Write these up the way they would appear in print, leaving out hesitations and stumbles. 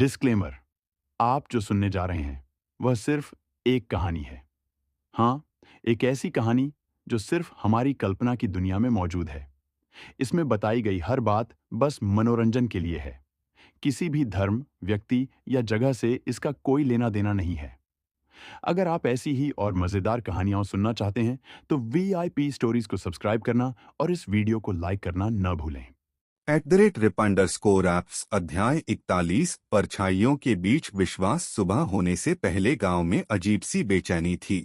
Disclaimer. आप जो सुनने जा रहे हैं वह सिर्फ एक कहानी है। हाँ, एक ऐसी कहानी जो सिर्फ हमारी कल्पना की दुनिया में मौजूद है। इसमें बताई गई हर बात बस मनोरंजन के लिए है। किसी भी धर्म, व्यक्ति या जगह से इसका कोई लेना देना नहीं है। अगर आप ऐसी ही और मजेदार कहानियां सुनना चाहते हैं तो VIP स्टोरीज को सब्सक्राइब करना और इस वीडियो को लाइक करना न भूलें। @rip_apps अध्याय 41। परछाइयों के बीच विश्वास। सुबह होने से पहले गांव में अजीब सी बेचैनी थी।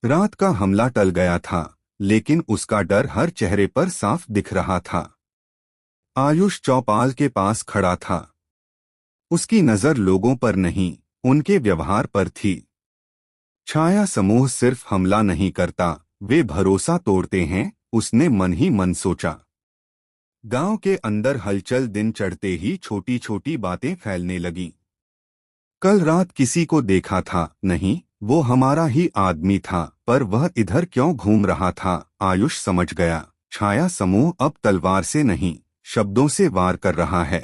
रात का हमला टल गया था, लेकिन उसका डर हर चेहरे पर साफ दिख रहा था। आयुष चौपाल के पास खड़ा था। उसकी नजर लोगों पर नहीं, उनके व्यवहार पर थी। छाया समूह सिर्फ हमला नहीं करता, वे भरोसा तोड़ते हैं, उसने मन ही मन सोचा। गांव के अंदर हलचल दिन चढ़ते ही छोटी छोटी बातें फैलने लगीं। कल रात किसी को देखा था? नहीं, वो हमारा ही आदमी था, पर वह इधर क्यों घूम रहा था? आयुष समझ गया, छाया समूह अब तलवार से नहीं, शब्दों से वार कर रहा है।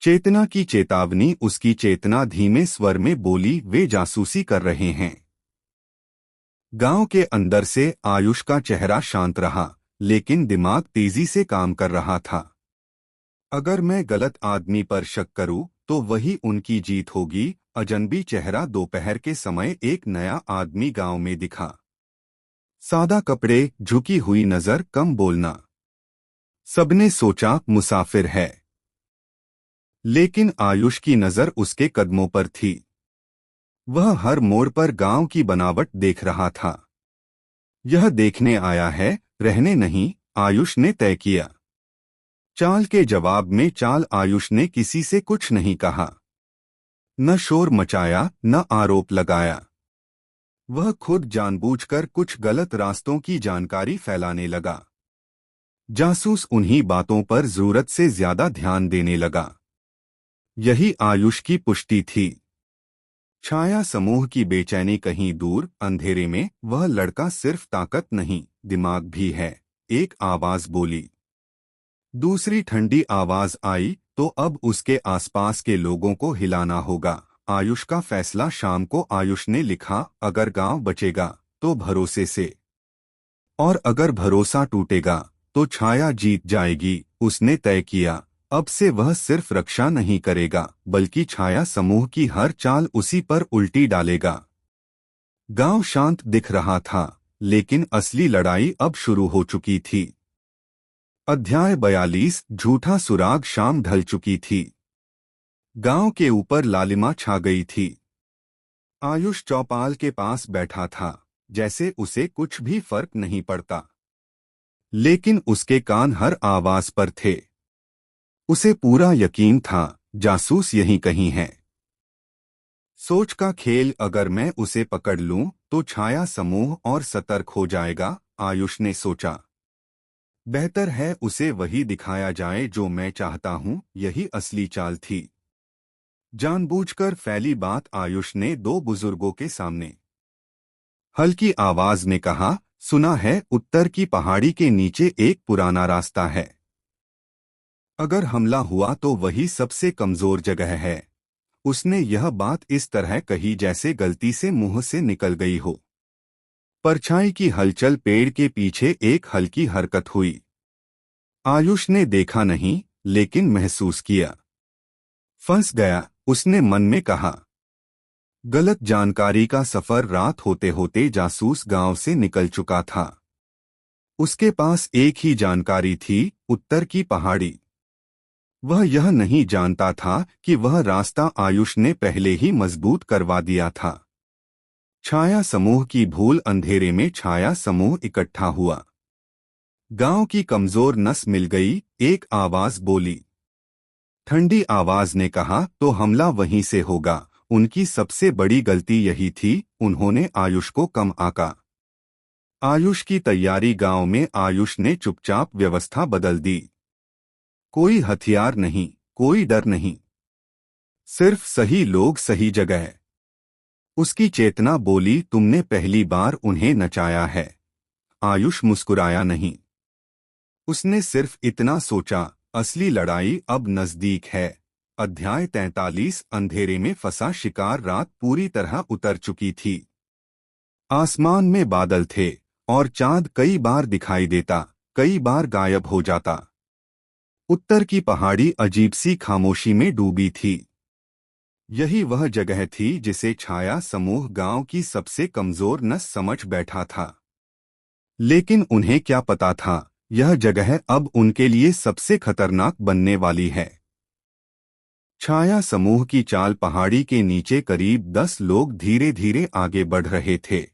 चेतना की चेतावनी। उसकी चेतना धीमे स्वर में बोली, वे जासूसी कर रहे हैं। गांव के अंदर से आयुष का चेहरा शांत रहा, लेकिन दिमाग तेजी से काम कर रहा था। अगर मैं गलत आदमी पर शक करूं, तो वही उनकी जीत होगी। अजनबी चेहरा। दोपहर के समय एक नया आदमी गांव में दिखा। सादा कपड़े, झुकी हुई नजर, कम बोलना। सबने सोचा मुसाफिर है, लेकिन आयुष की नजर उसके कदमों पर थी। वह हर मोड़ पर गांव की बनावट देख रहा था। यह देखने आया है, रहने नहीं, आयुष ने तय किया। चाल के जवाब में चाल। आयुष ने किसी से कुछ नहीं कहा, न शोर मचाया, न आरोप लगाया। वह खुद जानबूझकर कुछ गलत रास्तों की जानकारी फैलाने लगा। जासूस उन्हीं बातों पर जरूरत से ज्यादा ध्यान देने लगा। यही आयुष की पुष्टि थी। छाया समूह की बेचैनी कहीं दूर अंधेरे में। वह लड़का सिर्फ ताकत नहीं, दिमाग भी है, एक आवाज बोली। दूसरी ठंडी आवाज आई, तो अब उसके आसपास के लोगों को हिलाना होगा। आयुष का फैसला शाम को। आयुष ने लिखा, अगर गांव बचेगा तो भरोसे से, और अगर भरोसा टूटेगा तो छाया जीत जाएगी। उसने तय किया, अब से वह सिर्फ रक्षा नहीं करेगा, बल्कि छाया समूह की हर चाल उसी पर उल्टी डालेगा। गांव शांत दिख रहा था, लेकिन असली लड़ाई अब शुरू हो चुकी थी। अध्याय 42। झूठा सुराग। शाम ढल चुकी थी। गांव के ऊपर लालिमा छा गई थी। आयुष चौपाल के पास बैठा था, जैसे उसे कुछ भी फर्क नहीं पड़ता। लेकिन उसके कान हर आवाज पर थे। उसे पूरा यकीन था, जासूस यहीं कहीं है। सोच का खेल। अगर मैं उसे पकड़ लूं तो छाया समूह और सतर्क हो जाएगा, आयुष ने सोचा। बेहतर है उसे वही दिखाया जाए जो मैं चाहता हूं। यही असली चाल थी। जानबूझकर फैली बात। आयुष ने दो बुजुर्गों के सामने हल्की आवाज में कहा, सुना है उत्तर की पहाड़ी के नीचे एक पुराना रास्ता है। अगर हमला हुआ तो वही सबसे कमजोर जगह है। उसने यह बात इस तरह कही जैसे गलती से मुंह से निकल गई हो। परछाई की हलचल। पेड़ के पीछे एक हल्की हरकत हुई। आयुष ने देखा नहीं, लेकिन महसूस किया। फंस गया, उसने मन में कहा। गलत जानकारी का सफर। रात होते होते जासूस गांव से निकल चुका था। उसके पास एक ही जानकारी थी, उत्तर की पहाड़ी। वह यह नहीं जानता था कि वह रास्ता आयुष ने पहले ही मजबूत करवा दिया था। छाया समूह की भूल। अंधेरे में छाया समूह इकट्ठा हुआ। गांव की कमजोर नस मिल गई। एक आवाज बोली। ठंडी आवाज ने कहा, तो हमला वहीं से होगा। उनकी सबसे बड़ी गलती यही थी, उन्होंने आयुष को कम आंका। आयुष की तैयारी। गांव में आयुष ने चुपचाप व्यवस्था बदल दी। कोई हथियार नहीं, कोई डर नहीं, सिर्फ सही लोग सही जगह। उसकी चेतना बोली, तुमने पहली बार उन्हें नचाया है। आयुष मुस्कुराया नहीं। उसने सिर्फ इतना सोचा, असली लड़ाई अब नजदीक है। अध्याय 43 अंधेरे में फंसा शिकार। रात पूरी तरह उतर चुकी थी। आसमान में बादल थे और चांद कई बार दिखाई देता, कई बार गायब हो जाता। उत्तर की पहाड़ी अजीब सी खामोशी में डूबी थी। यही वह जगह थी जिसे छाया समूह गांव की सबसे कमजोर नस समझ बैठा था। लेकिन उन्हें क्या पता था, यह जगह अब उनके लिए सबसे खतरनाक बनने वाली है। छाया समूह की चाल पहाड़ी के नीचे करीब 10 लोग धीरे धीरे आगे बढ़ रहे थे।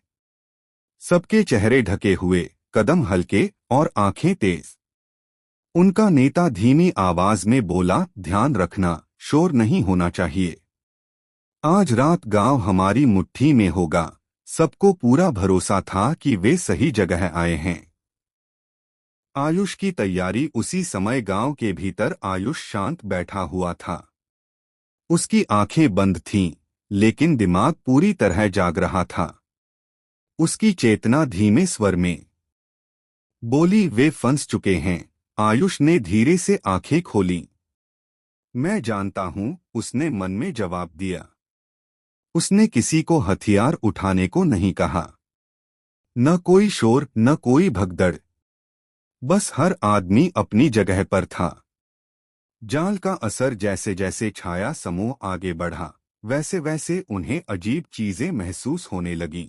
सबके चेहरे ढके हुए, कदम हल्के और आंखें तेज। उनका नेता धीमी आवाज में बोला, ध्यान रखना, शोर नहीं होना चाहिए। आज रात गांव हमारी मुट्ठी में होगा। सबको पूरा भरोसा था कि वे सही जगह आए हैं। आयुष की तैयारी। उसी समय गांव के भीतर आयुष शांत बैठा हुआ था। उसकी आंखें बंद थीं, लेकिन दिमाग पूरी तरह जाग रहा था। उसकी चेतना धीमे स्वर में बोली, वे फंस चुके हैं। आयुष ने धीरे से आंखें खोली। मैं जानता हूं, उसने मन में जवाब दिया। उसने किसी को हथियार उठाने को नहीं कहा। न कोई शोर, न कोई भगदड़। बस हर आदमी अपनी जगह पर था। जाल का असर जैसे जैसे छाया समूह आगे बढ़ा, वैसे वैसे उन्हें अजीब चीजें महसूस होने लगीं।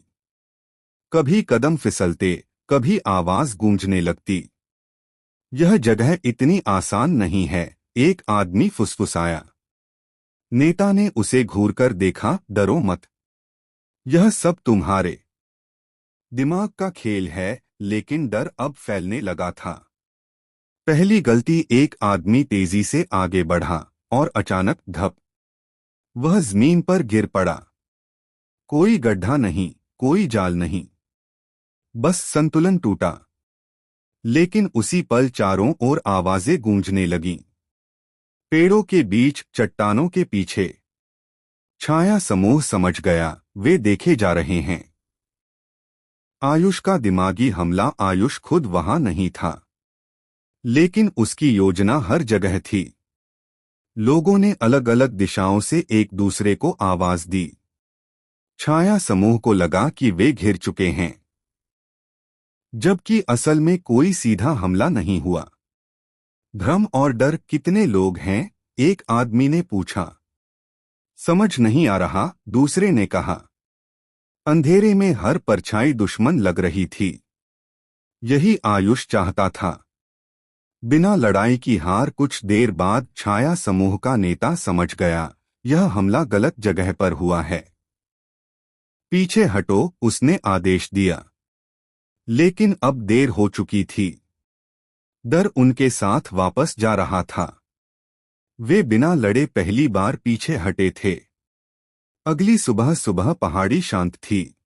कभी कदम फिसलते, कभी आवाज गूंजने लगती। यह जगह इतनी आसान नहीं है, एक आदमी फुसफुसाया। नेता ने उसे घूरकर देखा, डरो मत। यह सब तुम्हारे दिमाग का खेल है। लेकिन डर अब फैलने लगा था। पहली गलती, एक आदमी तेजी से आगे बढ़ा और अचानक धप, वह जमीन पर गिर पड़ा। कोई गड्ढा नहीं, कोई जाल नहीं, बस संतुलन टूटा। लेकिन उसी पल चारों ओर आवाजें गूंजने लगीं। पेड़ों के बीच, चट्टानों के पीछे। छाया समूह समझ गया, वे देखे जा रहे हैं। आयुष का दिमागी हमला। आयुष खुद वहां नहीं था, लेकिन उसकी योजना हर जगह थी। लोगों ने अलग अलग दिशाओं से एक दूसरे को आवाज दी। छाया समूह को लगा कि वे घिर चुके हैं, जबकि असल में कोई सीधा हमला नहीं हुआ। भ्रम और डर। कितने लोग हैं? एक आदमी ने पूछा। समझ नहीं आ रहा, दूसरे ने कहा। अंधेरे में हर परछाई दुश्मन लग रही थी। यही आयुष चाहता था, बिना लड़ाई की हार। कुछ देर बाद छाया समूह का नेता समझ गया, यह हमला गलत जगह पर हुआ है। पीछे हटो, उसने आदेश दिया। लेकिन अब देर हो चुकी थी। डर उनके साथ वापस जा रहा था। वे बिना लड़े पहली बार पीछे हटे थे। अगली सुबह सुबह पहाड़ी शांत थी।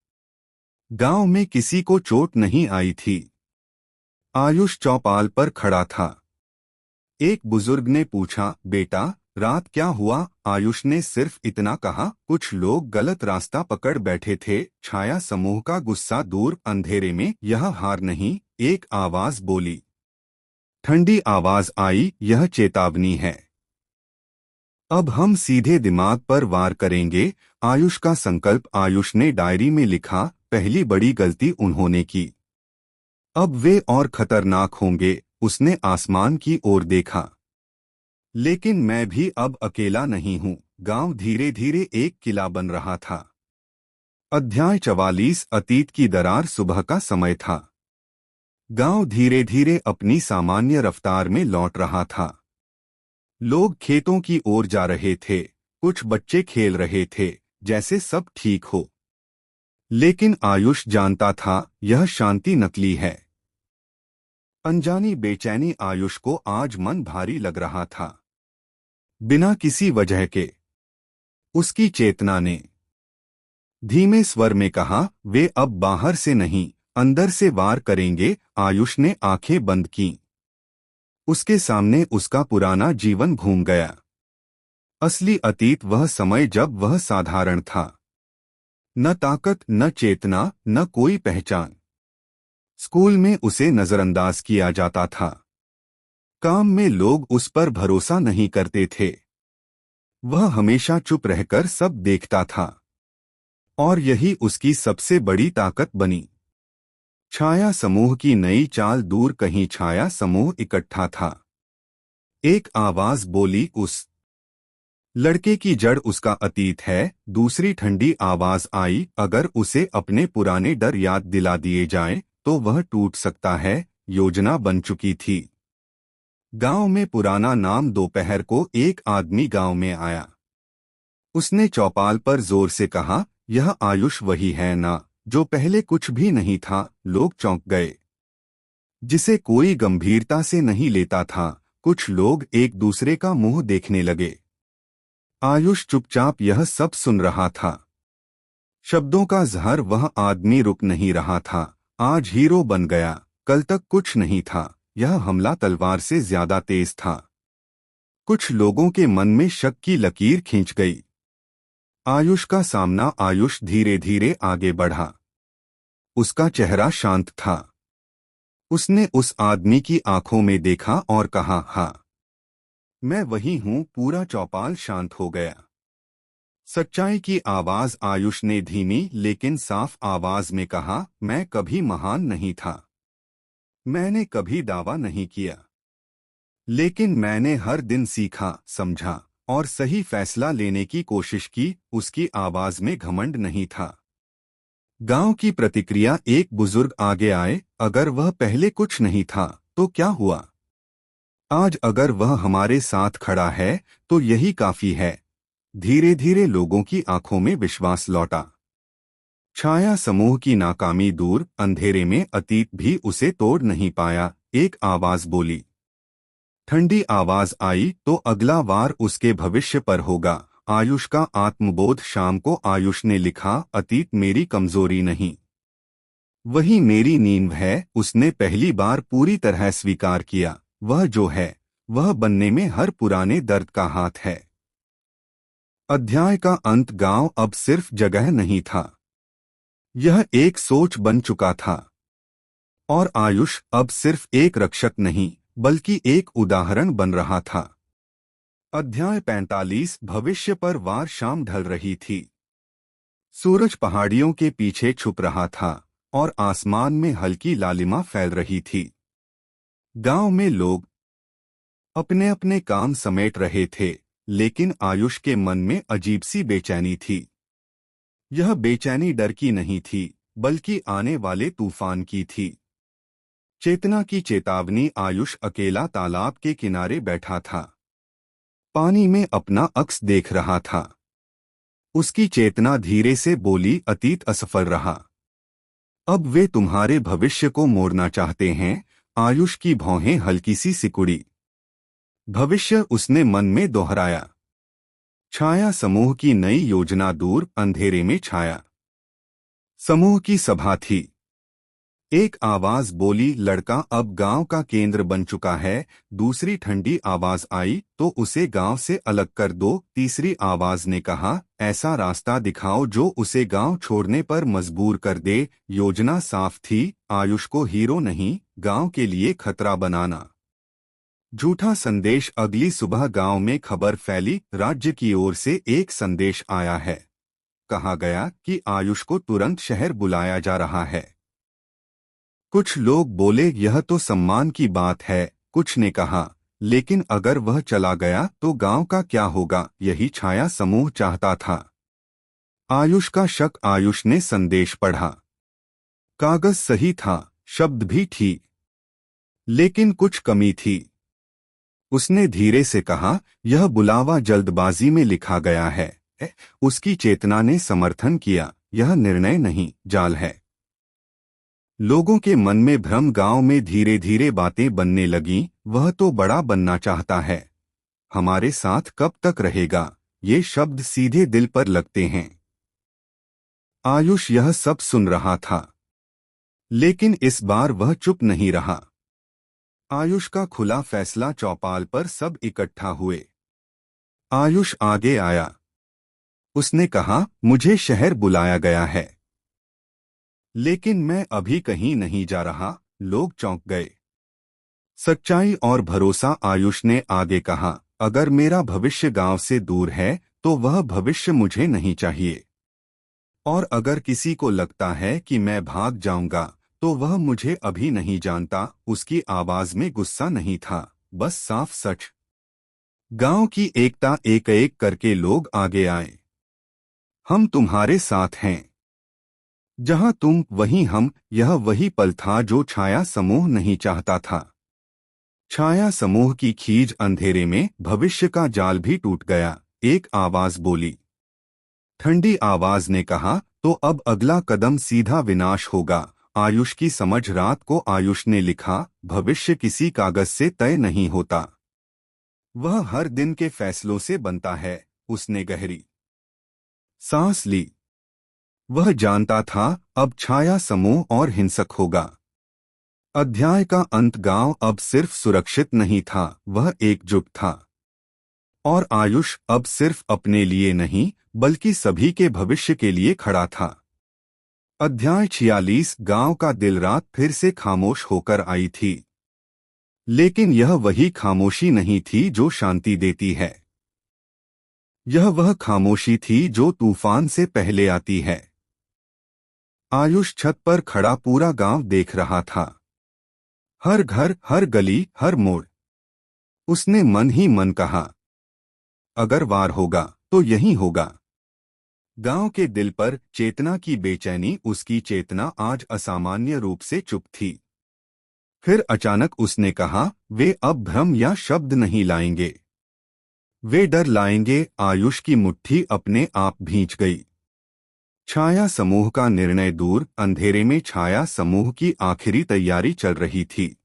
गांव में किसी को चोट नहीं आई थी। आयुष चौपाल पर खड़ा था। एक बुजुर्ग ने पूछा, बेटा, रात क्या हुआ? आयुष ने सिर्फ इतना कहा, कुछ लोग गलत रास्ता पकड़ बैठे थे। छाया समूह का गुस्सा दूर। अंधेरे में यह हार नहीं, एक आवाज बोली। ठंडी आवाज आई, यह चेतावनी है। अब हम सीधे दिमाग पर वार करेंगे। आयुष का संकल्प। आयुष ने डायरी में लिखा, पहली बड़ी गलती उन्होंने की, अब वे और खतरनाक होंगे। उसने आसमान की ओर देखा। लेकिन मैं भी अब अकेला नहीं हूं। गांव धीरे धीरे एक किला बन रहा था। अध्याय 44 अतीत की दरार। सुबह का समय था। गांव धीरे धीरे अपनी सामान्य रफ्तार में लौट रहा था। लोग खेतों की ओर जा रहे थे, कुछ बच्चे खेल रहे थे, जैसे सब ठीक हो। लेकिन आयुष जानता था, यह शांति नकली है। अनजानी बेचैनी। आयुष को आज मन भारी लग रहा था, बिना किसी वजह के। उसकी चेतना ने धीमे स्वर में कहा, वे अब बाहर से नहीं, अंदर से वार करेंगे। आयुष ने आंखें बंद कीं। उसके सामने उसका पुराना जीवन घूम गया। असली अतीत, वह समय जब वह साधारण था। न ताकत, न चेतना, न कोई पहचान। स्कूल में उसे नजरअंदाज किया जाता था। काम में लोग उस पर भरोसा नहीं करते थे। वह हमेशा चुप रहकर सब देखता था और यही उसकी सबसे बड़ी ताकत बनी। छाया समूह की नई चाल। दूर कहीं छाया समूह इकट्ठा था। एक आवाज बोली, उस लड़के की जड़ उसका अतीत है। दूसरी ठंडी आवाज आई, अगर उसे अपने पुराने डर याद दिला दिए जाएं, तो वह टूट सकता है। योजना बन चुकी थी। गांव में पुराना नाम। दोपहर को एक आदमी गांव में आया। उसने चौपाल पर जोर से कहा, यह आयुष वही है ना, जो पहले कुछ भी नहीं था। लोग चौंक गए। जिसे कोई गंभीरता से नहीं लेता था। कुछ लोग एक दूसरे का मुंह देखने लगे। आयुष चुपचाप यह सब सुन रहा था। शब्दों का जहर। वह आदमी रुक नहीं रहा था। आज हीरो बन गया, कल तक कुछ नहीं था। यह हमला तलवार से ज्यादा तेज था। कुछ लोगों के मन में शक की लकीर खींच गई। आयुष का सामना। आयुष धीरे धीरे आगे बढ़ा। उसका चेहरा शांत था। उसने उस आदमी की आंखों में देखा और कहा, हाँ, मैं वही हूं। पूरा चौपाल शांत हो गया। सच्चाई की आवाज। आयुष ने धीमी लेकिन साफ आवाज में कहा, मैं कभी महान नहीं था। मैंने कभी दावा नहीं किया। लेकिन मैंने हर दिन सीखा, समझा और सही फैसला लेने की कोशिश की। उसकी आवाज में घमंड नहीं था। गांव की प्रतिक्रिया। एक बुजुर्ग आगे आए, अगर वह पहले कुछ नहीं था तो क्या हुआ? आज अगर वह हमारे साथ खड़ा है तो यही काफी है। धीरे धीरे लोगों की आंखों में विश्वास लौटा। छाया समूह की नाकामी दूर। अंधेरे में अतीत भी उसे तोड़ नहीं पाया। एक आवाज बोली। ठंडी आवाज आई, तो अगला वार उसके भविष्य पर होगा। आयुष का आत्मबोध। शाम को आयुष ने लिखा, अतीत मेरी कमजोरी नहीं, वही मेरी नींव है। उसने पहली बार पूरी तरह स्वीकार किया, वह जो है वह बनने में हर पुराने दर्द का हाथ है। अध्याय का अंत। गांव अब सिर्फ जगह नहीं था, यह एक सोच बन चुका था। और आयुष अब सिर्फ एक रक्षक नहीं, बल्कि एक उदाहरण बन रहा था। अध्याय 45। भविष्य पर वार। शाम ढल रही थी। सूरज पहाड़ियों के पीछे छुप रहा था और आसमान में हल्की लालिमा फैल रही थी। गांव में लोग अपने अपने काम समेट रहे थे, लेकिन आयुष के मन में अजीब सी बेचैनी थी। यह बेचैनी डर की नहीं थी, बल्कि आने वाले तूफान की थी। चेतना की चेतावनी। आयुष अकेला तालाब के किनारे बैठा था। पानी में अपना अक्स देख रहा था। उसकी चेतना धीरे से बोली, अतीत असफल रहा, अब वे तुम्हारे भविष्य को मोड़ना चाहते हैं। आयुष की भौहें हल्की सी सिकुड़ी। भविष्य, उसने मन में दोहराया। छाया समूह की नई योजना। दूर अंधेरे में छाया समूह की सभा थी। एक आवाज बोली, लड़का अब गांव का केंद्र बन चुका है। दूसरी ठंडी आवाज आई, तो उसे गांव से अलग कर दो। तीसरी आवाज ने कहा, ऐसा रास्ता दिखाओ जो उसे गांव छोड़ने पर मजबूर कर दे। योजना साफ थी, आयुष को हीरो नहीं, गांव के लिए खतरा बनाना। झूठा संदेश। अगली सुबह गांव में खबर फैली, राज्य की ओर से एक संदेश आया है। कहा गया कि आयुष को तुरंत शहर बुलाया जा रहा है। कुछ लोग बोले, यह तो सम्मान की बात है। कुछ ने कहा, लेकिन अगर वह चला गया तो गांव का क्या होगा? यही छाया समूह चाहता था। आयुष का शक। आयुष ने संदेश पढ़ा। कागज सही था, शब्द भी ठीक, लेकिन कुछ कमी थी। उसने धीरे से कहा, यह बुलावा जल्दबाजी में लिखा गया है। उसकी चेतना ने समर्थन किया, यह निर्णय नहीं, जाल है। लोगों के मन में भ्रम। गांव में धीरे धीरे बातें बनने लगीं, वह तो बड़ा बनना चाहता है, हमारे साथ कब तक रहेगा? ये शब्द सीधे दिल पर लगते हैं। आयुष यह सब सुन रहा था, लेकिन इस बार वह चुप नहीं रहा। आयुष का खुला फैसला। चौपाल पर सब इकट्ठा हुए। आयुष आगे आया। उसने कहा, मुझे शहर बुलाया गया है, लेकिन मैं अभी कहीं नहीं जा रहा। लोग चौंक गए। सच्चाई और भरोसा। आयुष ने आगे कहा, अगर मेरा भविष्य गांव से दूर है तो वह भविष्य मुझे नहीं चाहिए। और अगर किसी को लगता है कि मैं भाग जाऊंगा तो वह मुझे अभी नहीं जानता। उसकी आवाज में गुस्सा नहीं था, बस साफ सच। गांव की एकता। एक एक करके लोग आगे आए। हम तुम्हारे साथ हैं। जहां तुम वहीं हम। यह वही पल था जो छाया समूह नहीं चाहता था। छाया समूह की खींच अंधेरे में भविष्य का जाल भी टूट गया। एक आवाज बोली। ठंडी आवाज ने कहा, तो अब अगला कदम सीधा विनाश होगा। आयुष की समझ। रात को आयुष ने लिखा, भविष्य किसी कागज से तय नहीं होता, वह हर दिन के फैसलों से बनता है। उसने गहरी सांस ली। वह जानता था अब छाया समूह और हिंसक होगा। अध्याय का अंत। गांव अब सिर्फ सुरक्षित नहीं था, वह एकजुट था। और आयुष अब सिर्फ अपने लिए नहीं बल्कि सभी के भविष्य के लिए खड़ा था। अध्याय 46। गांव का दिल। रात फिर से खामोश होकर आई थी, लेकिन यह वही खामोशी नहीं थी जो शांति देती है। यह वह खामोशी थी जो तूफान से पहले आती है। आयुष छत पर खड़ा पूरा गांव देख रहा था। हर घर, हर गली, हर मोड़। उसने मन ही मन कहा, अगर वार होगा तो यही होगा। गांव के दिल पर चेतना की बेचैनी। उसकी चेतना आज असामान्य रूप से चुप थी। फिर अचानक उसने कहा, वे अब भ्रम या शब्द नहीं लाएंगे, वे डर लाएंगे। आयुष की मुट्ठी अपने आप भींच गई। छाया समूह का निर्णय दूर। अंधेरे में छाया समूह की आखिरी तैयारी चल रही थी।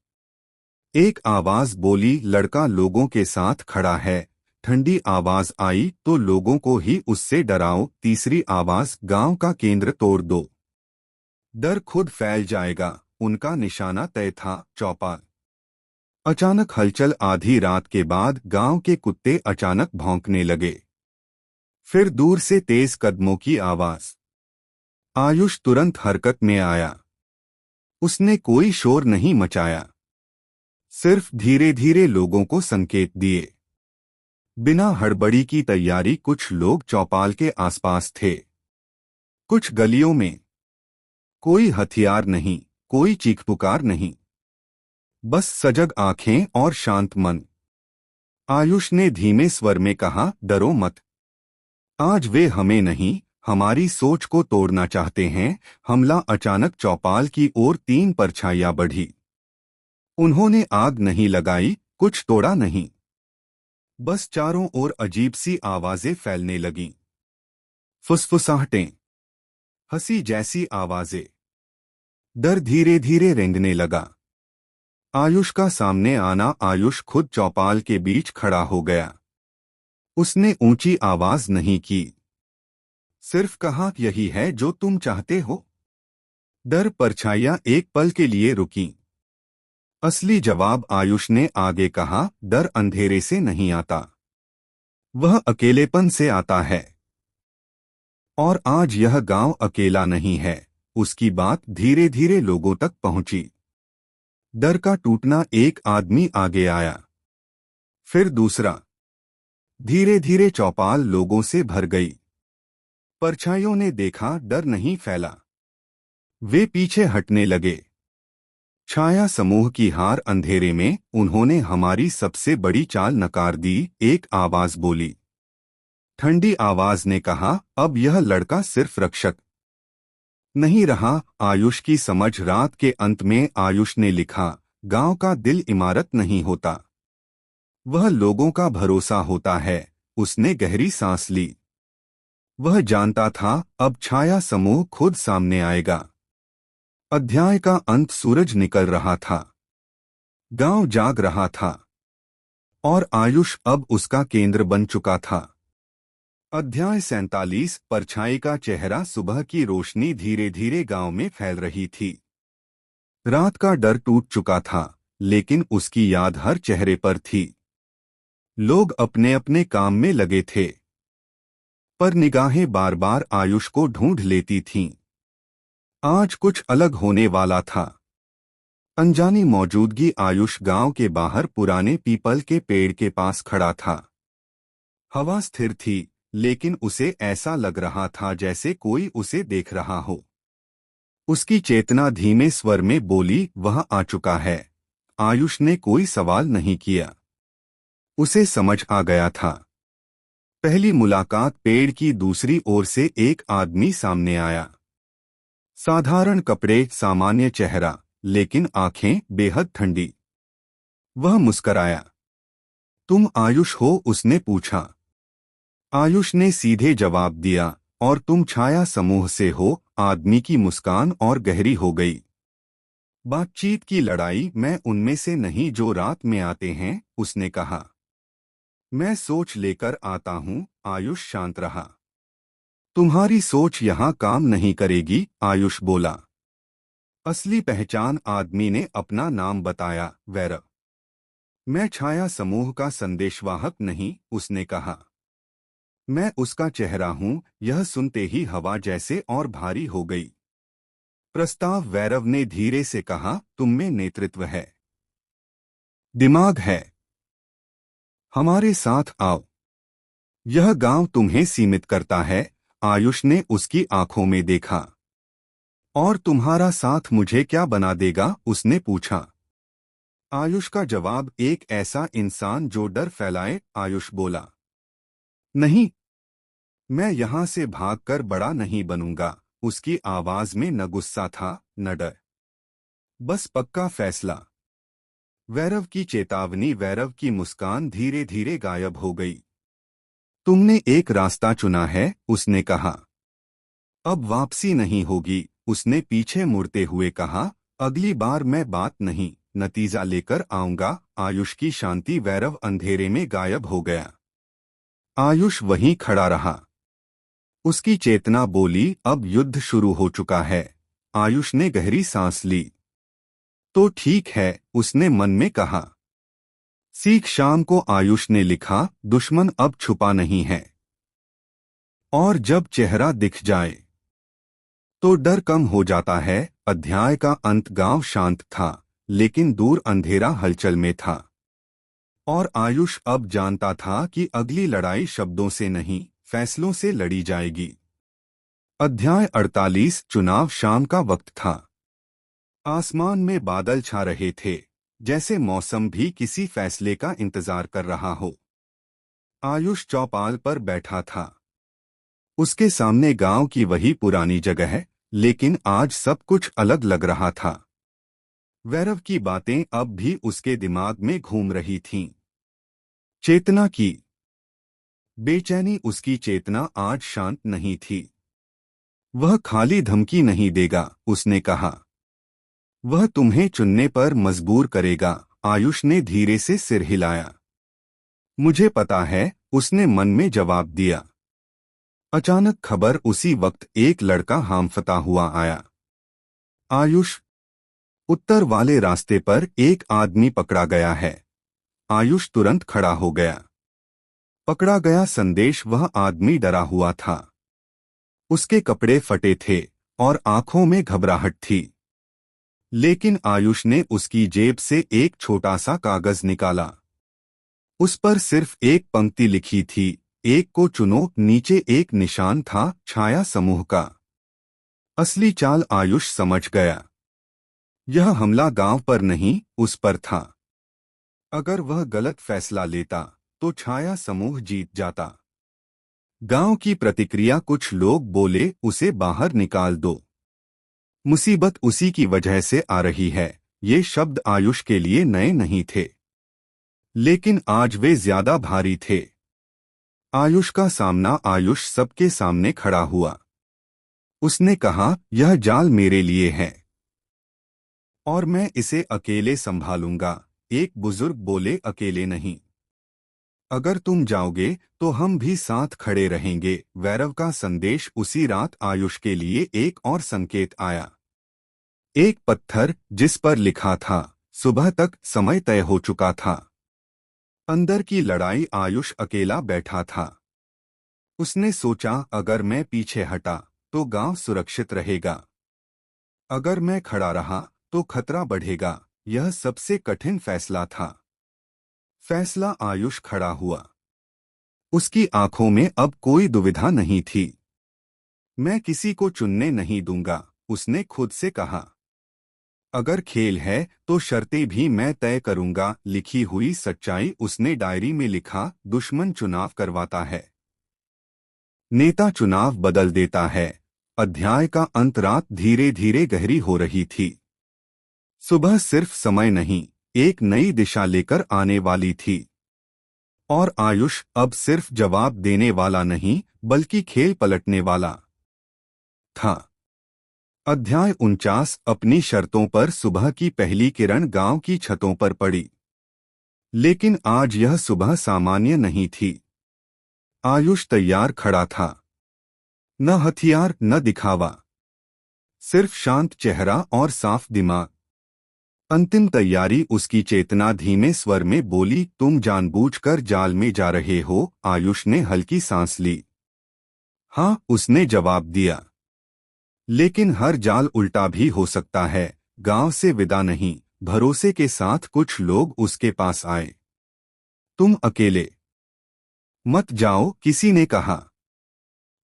एक आवाज बोली, लड़का लोगों के साथ खड़ा है। ठंडी आवाज आई, तो लोगों को ही उससे डराओ। तीसरी आवाज, गांव का केंद्र तोड़ दो, डर खुद फैल जाएगा। उनका निशाना तय था, चौपाल। अचानक हलचल। आधी रात के बाद गांव के कुत्ते अचानक भौंकने लगे। फिर दूर से तेज कदमों की आवाज। आयुष तुरंत हरकत में आया। उसने कोई शोर नहीं मचाया, सिर्फ धीरे धीरे लोगों को संकेत दिए। बिना हड़बड़ी की तैयारी। कुछ लोग चौपाल के आसपास थे, कुछ गलियों में। कोई हथियार नहीं, कोई चीख पुकार नहीं, बस सजग आंखें और शांत मन। आयुष ने धीमे स्वर में कहा, डरो मत। आज वे हमें नहीं, हमारी सोच को तोड़ना चाहते हैं। हमला। अचानक चौपाल की ओर 3 परछाइयां बढ़ी। उन्होंने आग नहीं लगाई, कुछ तोड़ा नहीं, बस चारों ओर अजीब सी आवाजें फैलने लगीं। फुसफुसाहटें, हंसी जैसी आवाजें। डर धीरे धीरे रेंगने लगा। आयुष का सामने आना। आयुष खुद चौपाल के बीच खड़ा हो गया। उसने ऊंची आवाज नहीं की, सिर्फ कहा, यही है जो तुम चाहते हो। डर। परछाइयां एक पल के लिए रुकीं। असली जवाब। आयुष ने आगे कहा, डर अंधेरे से नहीं आता, वह अकेलेपन से आता है। और आज यह गांव अकेला नहीं है। उसकी बात धीरे धीरे लोगों तक पहुंची। डर का टूटना। एक आदमी आगे आया, फिर दूसरा। धीरे धीरे चौपाल लोगों से भर गई। परछाइयों ने देखा, डर नहीं फैला। वे पीछे हटने लगे। छाया समूह की हार। अंधेरे में उन्होंने हमारी सबसे बड़ी चाल नकार दी। एक आवाज बोली। ठंडी आवाज ने कहा, अब यह लड़का सिर्फ रक्षक नहीं रहा। आयुष की समझ। रात के अंत में आयुष ने लिखा, गांव का दिल इमारत नहीं होता, वह लोगों का भरोसा होता है। उसने गहरी सांस ली। वह जानता था अब छाया समूह खुद सामने आएगा। अध्याय का अंत। सूरज निकल रहा था, गांव जाग रहा था, और आयुष अब उसका केंद्र बन चुका था। अध्याय 47। परछाई का चेहरा। सुबह की रोशनी धीरे धीरे गांव में फैल रही थी। रात का डर टूट चुका था, लेकिन उसकी याद हर चेहरे पर थी। लोग अपने अपने काम में लगे थे, पर निगाहें बार बार आयुष को ढूंढ लेती थीं। आज कुछ अलग होने वाला था। अनजानी मौजूदगी आयुष गांव के बाहर पुराने पीपल के पेड़ के पास खड़ा था। हवा स्थिर थी, लेकिन उसे ऐसा लग रहा था जैसे कोई उसे देख रहा हो। उसकी चेतना धीमे स्वर में बोली, वह आ चुका है। आयुष ने कोई सवाल नहीं किया। उसे समझ आ गया था। पहली मुलाकात पेड़ की दूसरी ओर से एक आदमी सामने आया। साधारण कपड़े, सामान्य चेहरा, लेकिन आंखें बेहद ठंडी। वह मुस्कराया। तुम आयुष हो? उसने पूछा। आयुष ने सीधे जवाब दिया, और तुम छाया समूह से हो। आदमी की मुस्कान और गहरी हो गई। बातचीत की लड़ाई मैं उनमें से नहीं जो रात में आते हैं, उसने कहा। मैं सोच लेकर आता हूं। आयुष शांत रहा। तुम्हारी सोच यहां काम नहीं करेगी, आयुष बोला। असली पहचान। आदमी ने अपना नाम बताया, वैरव। मैं छाया समूह का संदेशवाहक नहीं, उसने कहा। मैं उसका चेहरा हूं। यह सुनते ही हवा जैसे और भारी हो गई। प्रस्ताव। वैरव ने धीरे से कहा, तुम में नेतृत्व है, दिमाग है। हमारे साथ आओ। यह गांव तुम्हें सीमित करता है। आयुष ने उसकी आंखों में देखा। और तुम्हारा साथ मुझे क्या बना देगा? उसने पूछा। आयुष का जवाब, एक ऐसा इंसान जो डर फैलाए। आयुष बोला, नहीं, मैं यहां से भागकर बड़ा नहीं बनूंगा। उसकी आवाज में न गुस्सा था, न डर, बस पक्का फैसला। वैरव की चेतावनी। वैरव की मुस्कान धीरे धीरे गायब हो गई। तुमने एक रास्ता चुना है, उसने कहा। अब वापसी नहीं होगी, उसने पीछे मुड़ते हुए कहा। अगली बार मैं बात नहीं, नतीजा लेकर आऊंगा। आयुष की शांति। वैरव अंधेरे में गायब हो गया। आयुष वहीं खड़ा रहा। उसकी चेतना बोली, अब युद्ध शुरू हो चुका है। आयुष ने गहरी सांस ली। तो ठीक है, उसने मन में कहा। सीख। शाम को आयुष ने लिखा, दुश्मन अब छुपा नहीं है, और जब चेहरा दिख जाए तो डर कम हो जाता है। अध्याय का अंत। गांव शांत था, लेकिन दूर अंधेरा हलचल में था। और आयुष अब जानता था कि अगली लड़ाई शब्दों से नहीं, फैसलों से लड़ी जाएगी। अध्याय 48। चुनाव। शाम का वक्त था। आसमान में बादल छा रहे थे, जैसे मौसम भी किसी फैसले का इंतजार कर रहा हो। आयुष चौपाल पर बैठा था। उसके सामने गांव की वही पुरानी जगह, लेकिन आज सब कुछ अलग लग रहा था। वैरव की बातें अब भी उसके दिमाग में घूम रही थीं। चेतना की बेचैनी। उसकी चेतना आज शांत नहीं थी। वह खाली धमकी नहीं देगा, उसने कहा। वह तुम्हें चुनने पर मजबूर करेगा। आयुष ने धीरे से सिर हिलाया। मुझे पता है, उसने मन में जवाब दिया। अचानक खबर। उसी वक्त एक लड़का हांफता हुआ आया। आयुष, उत्तर वाले रास्ते पर एक आदमी पकड़ा गया है। आयुष तुरंत खड़ा हो गया। पकड़ा गया संदेश। वह आदमी डरा हुआ था। उसके कपड़े फटे थे और आंखों में घबराहट थी। लेकिन आयुष ने उसकी जेब से एक छोटा सा कागज निकाला। उस पर सिर्फ एक पंक्ति लिखी थी, एक को चुनो। नीचे एक निशान था, छाया समूह का। असली चाल आयुष समझ गया। यह हमला गांव पर नहीं, उस पर था। अगर वह गलत फैसला लेता तो छाया समूह जीत जाता। गांव की प्रतिक्रिया। कुछ लोग बोले, उसे बाहर निकाल दो, मुसीबत उसी की वजह से आ रही है। ये शब्द आयुष के लिए नए नहीं थे, लेकिन आज वे ज्यादा भारी थे। आयुष का सामना। आयुष सबके सामने खड़ा हुआ। उसने कहा, यह जाल मेरे लिए है, और मैं इसे अकेले संभालूंगा। एक बुजुर्ग बोले, अकेले नहीं, अगर तुम जाओगे तो हम भी साथ खड़े रहेंगे। वैरव का संदेश। उसी रात आयुष के लिए एक और संकेत आया। एक पत्थर जिस पर लिखा था, सुबह तक समय तय हो चुका था। अंदर की लड़ाई। आयुष अकेला बैठा था। उसने सोचा, अगर मैं पीछे हटा तो गांव सुरक्षित रहेगा। अगर मैं खड़ा रहा तो खतरा बढ़ेगा। यह सबसे कठिन फैसला था। फैसला आयुष खड़ा हुआ। उसकी आंखों में अब कोई दुविधा नहीं थी। मैं किसी को चुनने नहीं दूंगा, उसने खुद से कहा। अगर खेल है तो शर्तें भी मैं तय करूंगा। लिखी हुई सच्चाई उसने डायरी में लिखा। दुश्मन चुनाव करवाता है, नेता चुनाव बदल देता है। अध्याय का अंत। रात धीरे धीरे गहरी हो रही थी। सुबह सिर्फ समय नहीं, एक नई दिशा लेकर आने वाली थी। और आयुष अब सिर्फ जवाब देने वाला नहीं, बल्कि खेल पलटने वाला था। अध्याय 49। अपनी शर्तों पर। सुबह की पहली किरण गांव की छतों पर पड़ी। लेकिन आज यह सुबह सामान्य नहीं थी। आयुष तैयार खड़ा था। न हथियार, न दिखावा, सिर्फ शांत चेहरा और साफ दिमाग। अंतिम तैयारी। उसकी चेतना धीमे स्वर में बोली, तुम जानबूझकर जाल में जा रहे हो। आयुष ने हल्की सांस ली। हाँ, उसने जवाब दिया। लेकिन हर जाल उल्टा भी हो सकता है। गांव से विदा नहीं, भरोसे के साथ कुछ लोग उसके पास आए। तुम अकेले मत जाओ, किसी ने कहा।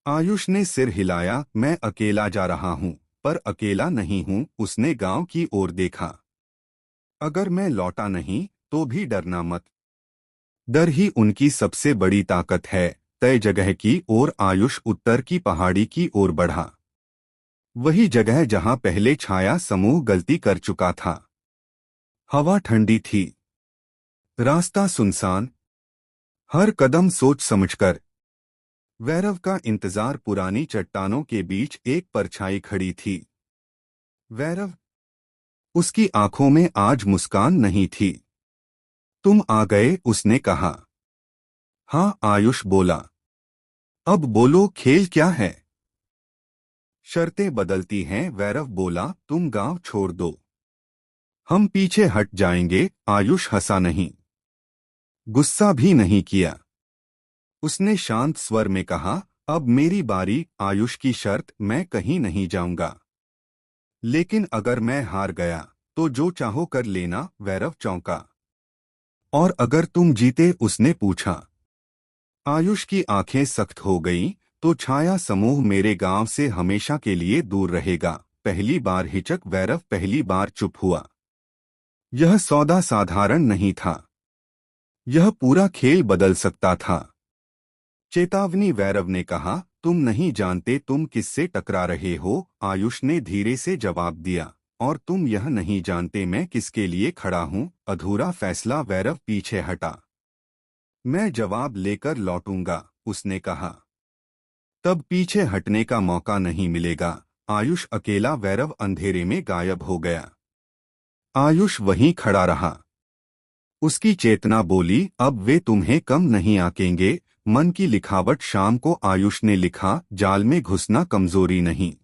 आयुष ने सिर हिलाया। मैं अकेला जा रहा हूं, पर अकेला नहीं हूं। उसने गांव की ओर देखा। अगर मैं लौटा नहीं तो भी डरना मत। डर ही उनकी सबसे बड़ी ताकत है। तय जगह की ओर आयुष उत्तर की पहाड़ी की ओर बढ़ा। वही जगह जहां पहले छाया समूह गलती कर चुका था। हवा ठंडी थी, रास्ता सुनसान, हर कदम सोच समझकर। वैरव का इंतजार। पुरानी चट्टानों के बीच एक परछाई खड़ी थी। वैरव। उसकी आंखों में आज मुस्कान नहीं थी। तुम आ गए, उसने कहा। हाँ, आयुष बोला। अब बोलो, खेल क्या है? शर्तें बदलती हैं, वैरव बोला। तुम गांव छोड़ दो, हम पीछे हट जाएंगे। आयुष हंसा नहीं, गुस्सा भी नहीं किया। उसने शांत स्वर में कहा, अब मेरी बारी। आयुष की शर्त, मैं कहीं नहीं जाऊंगा। लेकिन अगर मैं हार गया तो जो चाहो कर लेना। वैरव चौंका। और अगर तुम जीते? उसने पूछा। आयुष की आंखें सख्त हो गईं। तो छाया समूह मेरे गांव से हमेशा के लिए दूर रहेगा। पहली बार हिचक। वैरव पहली बार चुप हुआ। यह सौदा साधारण नहीं था। यह पूरा खेल बदल सकता था। चेतावनी। वैरव ने कहा, तुम नहीं जानते तुम किससे टकरा रहे हो। आयुष ने धीरे से जवाब दिया। और तुम यह नहीं जानते मैं किसके लिए खड़ा हूं। अधूरा फैसला। वैरव पीछे हटा। मैं जवाब लेकर लौटूंगा, उसने कहा। तब पीछे हटने का मौका नहीं मिलेगा। आयुष अकेला। वैरव अंधेरे में गायब हो गया। आयुष वहीं खड़ा रहा। उसकी चेतना बोली, अब वे तुम्हें कम नहीं आंकेंगे। मन की लिखावट। शाम को आयुष ने लिखा, जाल में घुसना कमजोरी नहीं,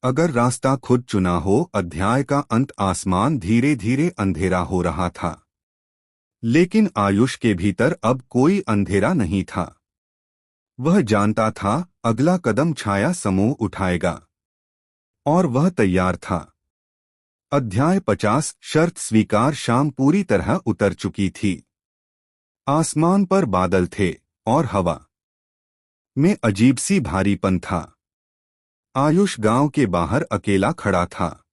अगर रास्ता खुद चुना हो। अध्याय का अंत। आसमान धीरे धीरे अंधेरा हो रहा था। लेकिन आयुष के भीतर अब कोई अंधेरा नहीं था। वह जानता था अगला कदम छाया समूह उठाएगा। और वह तैयार था। अध्याय 50। शर्त स्वीकार। शाम पूरी तरह उतर चुकी थी। आसमान पर बादल थे और हवा में अजीब सी भारीपन था। आयुष गांव के बाहर अकेला खड़ा था।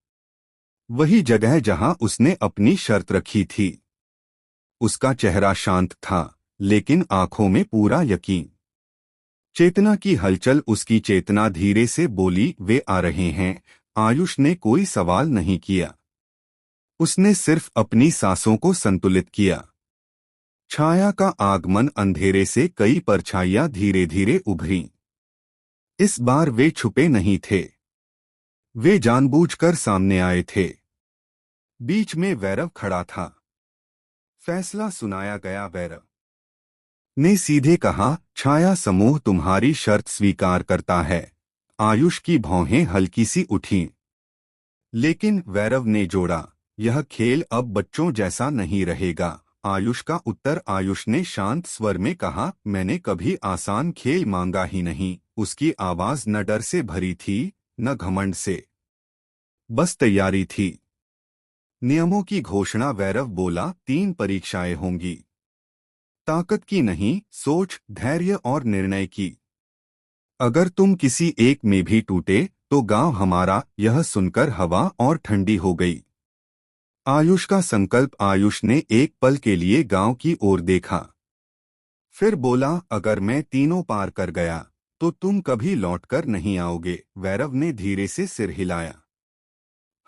वही जगह जहां उसने अपनी शर्त रखी थी। उसका चेहरा शांत था, लेकिन आंखों में पूरा यकीन। चेतना की हलचल। उसकी चेतना धीरे से बोली, वे आ रहे हैं। आयुष ने कोई सवाल नहीं किया। उसने सिर्फ अपनी सांसों को संतुलित किया। छाया का आगमन। अंधेरे से कई परछाइयां धीरे धीरे उभरीं। इस बार वे छुपे नहीं थे, वे जानबूझकर सामने आए थे। बीच में वैरव खड़ा था। फैसला सुनाया गया। वैरव ने सीधे कहा, छाया समूह तुम्हारी शर्त स्वीकार करता है। आयुष की भौहें हल्की सी उठीं। लेकिन वैरव ने जोड़ा, यह खेल अब बच्चों जैसा नहीं रहेगा। आयुष का उत्तर। आयुष ने शांत स्वर में कहा, मैंने कभी आसान खेल मांगा ही नहीं। उसकी आवाज न डर से भरी थी, न घमंड से, बस तैयारी थी। नियमों की घोषणा। वैरव बोला, 3 परीक्षाएं होंगी। ताकत की नहीं, सोच, धैर्य और निर्णय की। अगर तुम किसी एक में भी टूटे तो गांव हमारा। यह सुनकर हवा और ठंडी हो गई। आयुष का संकल्प। आयुष ने एक पल के लिए गांव की ओर देखा, फिर बोला, अगर मैं तीनों पार कर गया तो तुम कभी लौटकर नहीं आओगे। वैरव ने धीरे से सिर हिलाया।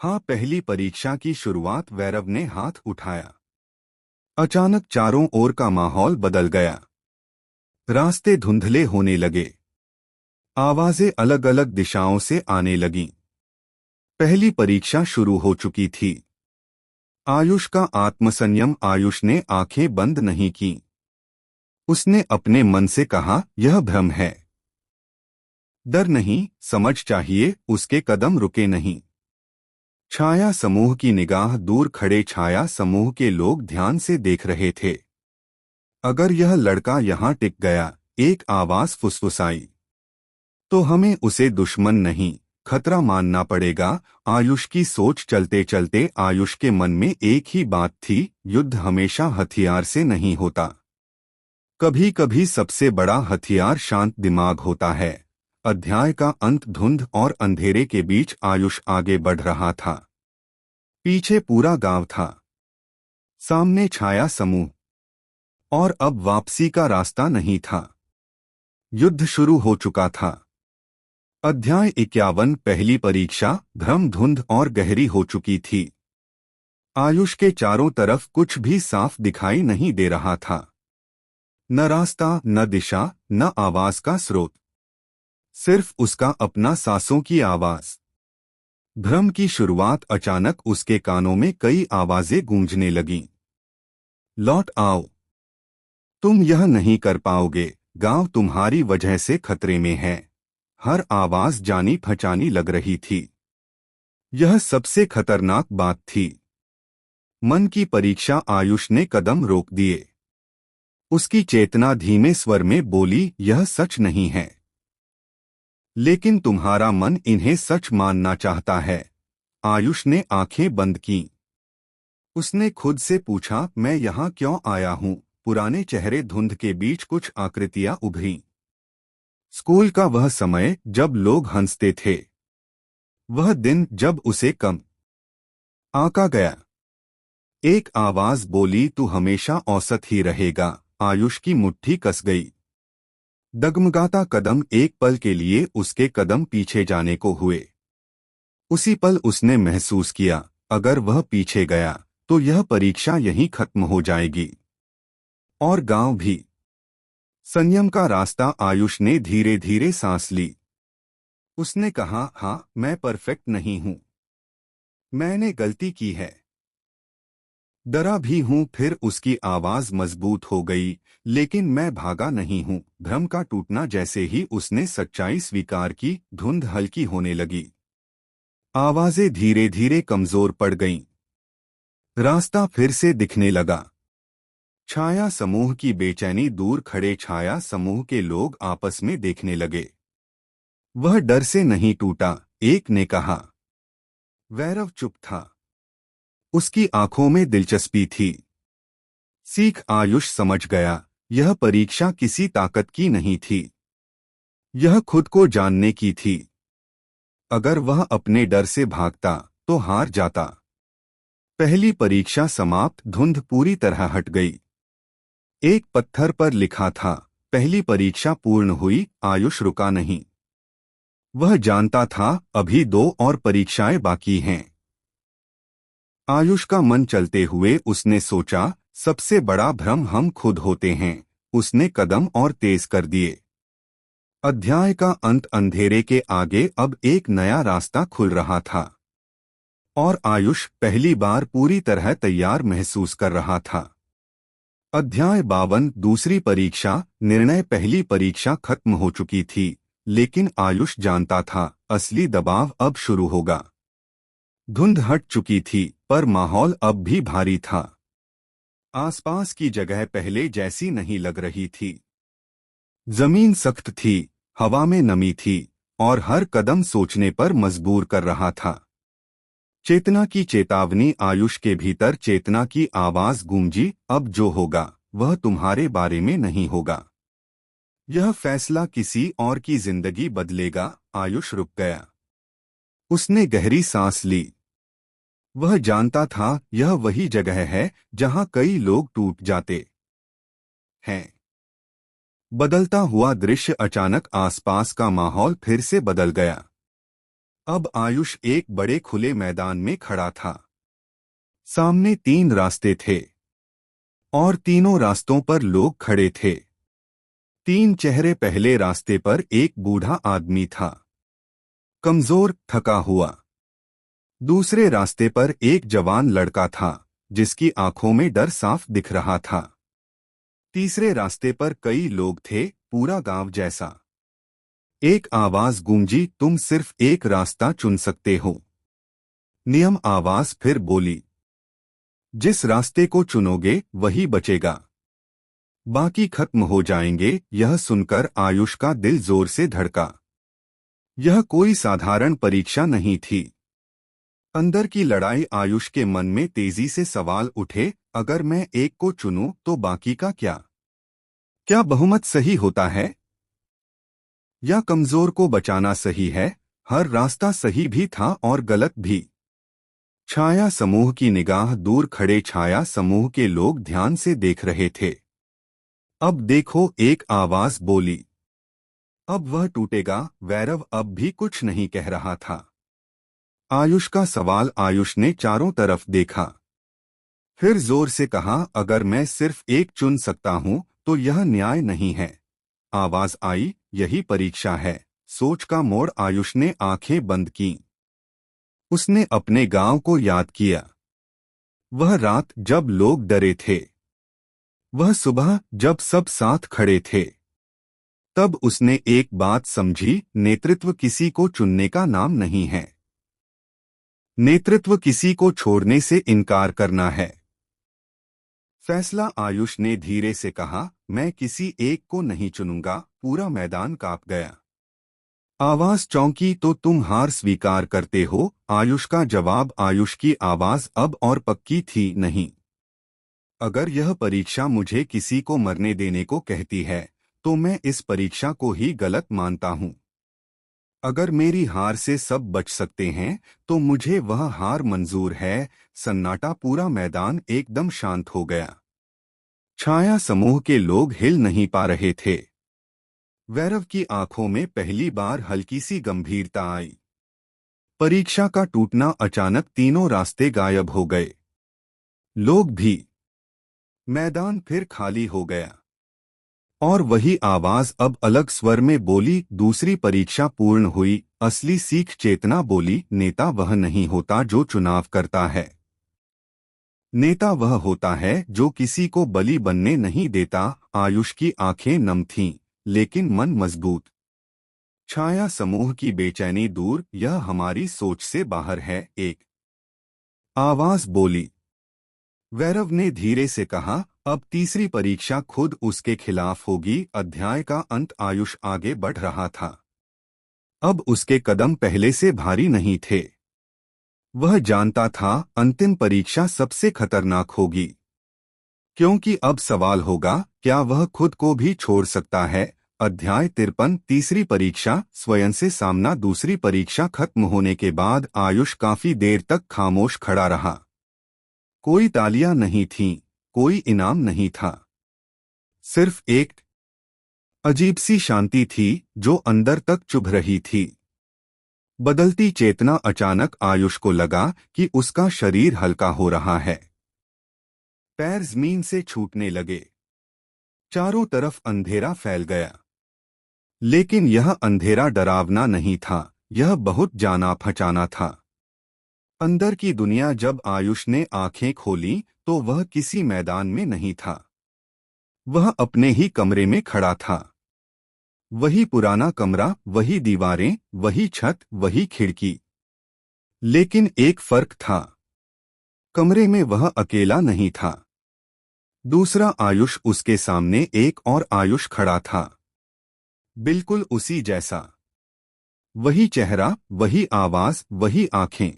हाँ, पहली परीक्षा की शुरुआत। वैरव ने हाथ उठाया। अचानक चारों ओर का माहौल बदल गया। रास्ते धुंधले होने लगे। आवाजें अलग अलग दिशाओं से आने लगीं। पहली परीक्षा शुरू हो चुकी थी। आयुष का आत्मसंयम। आयुष ने आंखें बंद नहीं की। उसने अपने मन से कहा, यह भ्रम है। डर नहीं, समझ चाहिए। उसके कदम रुके नहीं। छाया समूह की निगाह। दूर खड़े छाया समूह के लोग ध्यान से देख रहे थे। अगर यह लड़का यहां टिक गया, एक आवाज फुसफुसाई, तो हमें उसे दुश्मन नहीं, खतरा मानना पड़ेगा। आयुष की सोच चलते चलते आयुष के मन में एक ही बात थी, युद्ध हमेशा हथियार से नहीं होता। कभी कभी सबसे बड़ा हथियार शांत दिमाग होता है। अध्याय का अंत। धुंध और अंधेरे के बीच आयुष आगे बढ़ रहा था। पीछे पूरा गांव था, सामने छाया समूह, और अब वापसी का रास्ता नहीं था। युद्ध शुरू हो चुका था। अध्याय 51। पहली परीक्षा। भ्रम। धुंध और गहरी हो चुकी थी। आयुष के चारों तरफ कुछ भी साफ दिखाई नहीं दे रहा था। न रास्ता, न दिशा, न आवाज का स्रोत। सिर्फ उसका अपना सांसों की आवाज। भ्रम की शुरुआत। अचानक उसके कानों में कई आवाजें गूंजने लगीं। लौट आओ, तुम यह नहीं कर पाओगे। गांव तुम्हारी वजह से खतरे में है। हर आवाज जानी पहचानी लग रही थी। यह सबसे खतरनाक बात थी। मन की परीक्षा। आयुष ने कदम रोक दिए। उसकी चेतना धीमे स्वर में बोली, यह सच नहीं है, लेकिन तुम्हारा मन इन्हें सच मानना चाहता है। आयुष ने आंखें बंद कीं। उसने खुद से पूछा, मैं यहाँ क्यों आया हूँ? पुराने चेहरे। धुंध के बीच कुछ आकृतियां उभरीं। स्कूल का वह समय जब लोग हंसते थे। वह दिन जब उसे कम आंका गया। एक आवाज बोली, तू हमेशा औसत ही रहेगा। आयुष की मुट्ठी कस गई। डगमगाता कदम। एक पल के लिए उसके कदम पीछे जाने को हुए। उसी पल उसने महसूस किया, अगर वह पीछे गया तो यह परीक्षा यहीं खत्म हो जाएगी, और गांव भी। संयम का रास्ता। आयुष ने धीरे धीरे सांस ली। उसने कहा, हाँ, मैं परफेक्ट नहीं हूं, मैंने गलती की है, डरा भी हूं। फिर उसकी आवाज मजबूत हो गई, लेकिन मैं भागा नहीं हूं। भ्रम का टूटना। जैसे ही उसने सच्चाई स्वीकार की, धुंध हल्की होने लगी। आवाजें धीरे धीरे कमजोर पड़ गईं। रास्ता फिर से दिखने लगा। छाया समूह की बेचैनी। दूर खड़े छाया समूह के लोग आपस में देखने लगे। वह डर से नहीं टूटा, एक ने कहा। वैरव चुप था। उसकी आंखों में दिलचस्पी थी। सीख। आयुष समझ गया, यह परीक्षा किसी ताकत की नहीं थी, यह खुद को जानने की थी। अगर वह अपने डर से भागता तो हार जाता। पहली परीक्षा समाप्त। धुंध पूरी तरह हट गई। एक पत्थर पर लिखा था, पहली परीक्षा पूर्ण हुई। आयुष रुका नहीं। वह जानता था, अभी 2 और परीक्षाएं बाकी हैं। आयुष का मन चलते हुए उसने सोचा, सबसे बड़ा भ्रम हम खुद होते हैं। उसने कदम और तेज कर दिए। अध्याय का अंत। अंधेरे के आगे अब एक नया रास्ता खुल रहा था, और आयुष पहली बार पूरी तरह तैयार महसूस कर रहा था। अध्याय 52। दूसरी परीक्षा। निर्णय। पहली परीक्षा खत्म हो चुकी थी, लेकिन आयुष जानता था, असली दबाव अब शुरू होगा। धुंध हट चुकी थी, पर माहौल अब भी भारी था। आसपास की जगह पहले जैसी नहीं लग रही थी। जमीन सख्त थी, हवा में नमी थी, और हर कदम सोचने पर मजबूर कर रहा था। चेतना की चेतावनी। आयुष के भीतर चेतना की आवाज गूंजी, अब जो होगा वह तुम्हारे बारे में नहीं होगा। यह फैसला किसी और की जिंदगी बदलेगा। आयुष रुक गया। उसने गहरी सांस ली। वह जानता था यह वही जगह है जहां कई लोग टूट जाते हैं। बदलता हुआ दृश्य। अचानक आसपास का माहौल फिर से बदल गया। अब आयुष एक बड़े खुले मैदान में खड़ा था। सामने 3 रास्ते थे और तीनों रास्तों पर लोग खड़े थे। 3 चेहरे। पहले रास्ते पर एक बूढ़ा आदमी था, कमजोर, थका हुआ। दूसरे रास्ते पर एक जवान लड़का था जिसकी आंखों में डर साफ दिख रहा था। तीसरे रास्ते पर कई लोग थे, पूरा गांव जैसा। एक आवाज गूंजी, तुम सिर्फ एक रास्ता चुन सकते हो। नियम। आवाज फिर बोली, जिस रास्ते को चुनोगे वही बचेगा, बाकी खत्म हो जाएंगे। यह सुनकर आयुष का दिल जोर से धड़का। यह कोई साधारण परीक्षा नहीं थी। अंदर की लड़ाई। आयुष के मन में तेजी से सवाल उठे, अगर मैं एक को चुनूं तो बाकी का क्या? क्या बहुमत सही होता है या कमजोर को बचाना सही है? हर रास्ता सही भी था और गलत भी। छाया समूह की निगाह। दूर खड़े छाया समूह के लोग ध्यान से देख रहे थे। अब देखो, एक आवाज बोली। अब वह टूटेगा। वैरव अब भी कुछ नहीं कह रहा था। आयुष का सवाल। आयुष ने चारों तरफ देखा, फिर जोर से कहा, अगर मैं सिर्फ एक चुन सकता हूं तो यह न्याय नहीं है। आवाज आई, यही परीक्षा है। सोच का मोड़। आयुष ने आंखें बंद की। उसने अपने गांव को याद किया। वह रात जब लोग डरे थे, वह सुबह जब सब साथ खड़े थे। तब उसने एक बात समझी, नेतृत्व किसी को चुनने का नाम नहीं है। नेतृत्व किसी को छोड़ने से इनकार करना है। फैसला। आयुष ने धीरे से कहा, मैं किसी एक को नहीं चुनूंगा। पूरा मैदान कांप गया। आवाज चौंकी, तो तुम हार स्वीकार करते हो? आयुष का जवाब। आयुष की आवाज अब और पक्की थी, नहीं। अगर यह परीक्षा मुझे किसी को मरने देने को कहती है तो मैं इस परीक्षा को ही गलत मानता हूं। अगर मेरी हार से सब बच सकते हैं तो मुझे वह हार मंजूर है। सन्नाटा। पूरा मैदान एकदम शांत हो गया। छाया समूह के लोग हिल नहीं पा रहे थे। वैरव की आंखों में पहली बार हल्की सी गंभीरता आई। परीक्षा का टूटना। अचानक तीनों रास्ते गायब हो गए। लोग भी। मैदान फिर खाली हो गया। और वही आवाज अब अलग स्वर में बोली। दूसरी परीक्षा पूर्ण हुई। असली सीख। चेतना बोली, नेता वह नहीं होता जो चुनाव करता है। नेता वह होता है जो किसी को बलि बनने नहीं देता। आयुष की आंखें नम थीं, लेकिन मन मजबूत। छाया समूह की बेचैनी दूर। यह हमारी सोच से बाहर है, एक आवाज बोली। वैरव ने धीरे से कहा, अब तीसरी परीक्षा खुद उसके खिलाफ होगी। अध्याय का अंत। आयुष आगे बढ़ रहा था। अब उसके कदम पहले से भारी नहीं थे। वह जानता था अंतिम परीक्षा सबसे खतरनाक होगी, क्योंकि अब सवाल होगा, क्या वह खुद को भी छोड़ सकता है? अध्याय 53। तीसरी परीक्षा। स्वयं से सामना। दूसरी परीक्षा खत्म होने के बाद आयुष काफी देर तक खामोश खड़ा रहा। कोई तालियां नहीं थीं, कोई इनाम नहीं था। सिर्फ एक अजीब सी शांति थी जो अंदर तक चुभ रही थी। बदलती चेतना। अचानक आयुष को लगा कि उसका शरीर हल्का हो रहा है। पैर जमीन से छूटने लगे। चारों तरफ अंधेरा फैल गया। लेकिन यह अंधेरा डरावना नहीं था, यह बहुत जाना पहचाना था। अंदर की दुनिया। जब आयुष ने आंखें खोली तो वह किसी मैदान में नहीं था। वह अपने ही कमरे में खड़ा था। वही पुराना कमरा, वही दीवारें, वही छत, वही खिड़की। लेकिन एक फर्क था। कमरे में वह अकेला नहीं था। दूसरा आयुष। उसके सामने एक और आयुष खड़ा था, बिल्कुल उसी जैसा। वही चेहरा, वही आवाज, वही आंखें।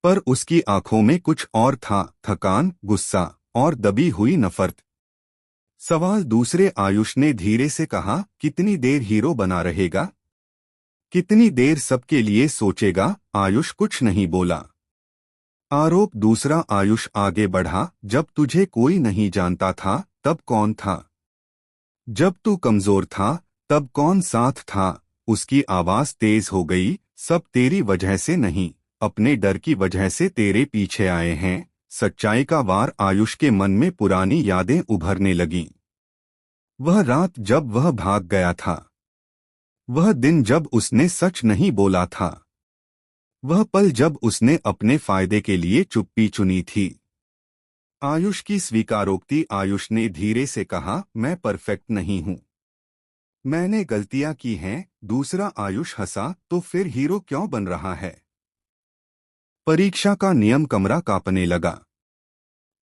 पर उसकी आंखों में कुछ और था, थकान, गुस्सा और दबी हुई नफरत। सवाल दूसरे, आयुष ने धीरे से कहा, कितनी देर हीरो बना रहेगा? कितनी देर सबके लिए सोचेगा? आयुष कुछ नहीं बोला। आरोप दूसरा, आयुष आगे बढ़ा, जब तुझे कोई नहीं जानता था तब कौन था? जब तू कमजोर था तब कौन साथ था? उसकी आवाज तेज हो गई, सब तेरी वजह से नहीं, अपने डर की वजह से तेरे पीछे आए हैं। सच्चाई का वार। आयुष के मन में पुरानी यादें उभरने लगीं। वह रात जब वह भाग गया था, वह दिन जब उसने सच नहीं बोला था, वह पल जब उसने अपने फायदे के लिए चुप्पी चुनी थी। आयुष की स्वीकारोक्ति। आयुष ने धीरे से कहा, मैं परफेक्ट नहीं हूं, मैंने गलतियां की हैं। दूसरा, आयुष हंसा, तो फिर हीरो क्यों बन रहा है? परीक्षा का नियम। कमरा कांपने लगा।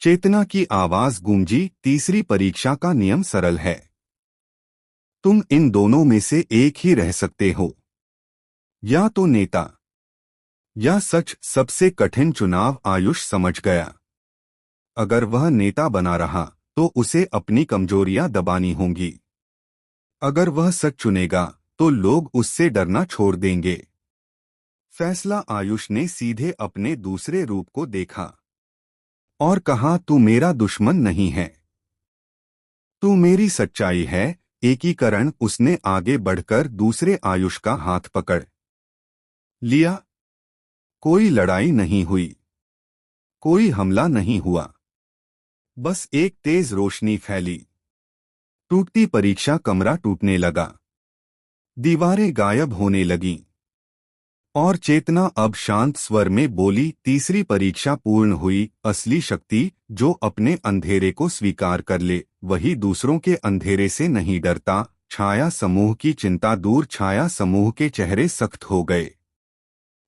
चेतना की आवाज गूंजी, तीसरी परीक्षा का नियम सरल है, तुम इन दोनों में से एक ही रह सकते हो, या तो नेता या सच। सबसे कठिन चुनाव। आयुष समझ गया, अगर वह नेता बना रहा तो उसे अपनी कमजोरियां दबानी होंगी। अगर वह सच चुनेगा तो लोग उससे डरना छोड़ देंगे। फैसला। आयुष ने सीधे अपने दूसरे रूप को देखा और कहा, तू मेरा दुश्मन नहीं है, तू मेरी सच्चाई है। एकीकरण। उसने आगे बढ़कर दूसरे आयुष का हाथ पकड़ लिया। कोई लड़ाई नहीं हुई, कोई हमला नहीं हुआ, बस एक तेज रोशनी फैली। टूटती परीक्षा। कमरा टूटने लगा, दीवारें गायब होने लगीं और चेतना अब शांत स्वर में बोली, तीसरी परीक्षा पूर्ण हुई। असली शक्ति जो अपने अंधेरे को स्वीकार कर ले, वही दूसरों के अंधेरे से नहीं डरता। छाया समूह की चिंता दूर। छाया समूह के चेहरे सख्त हो गए।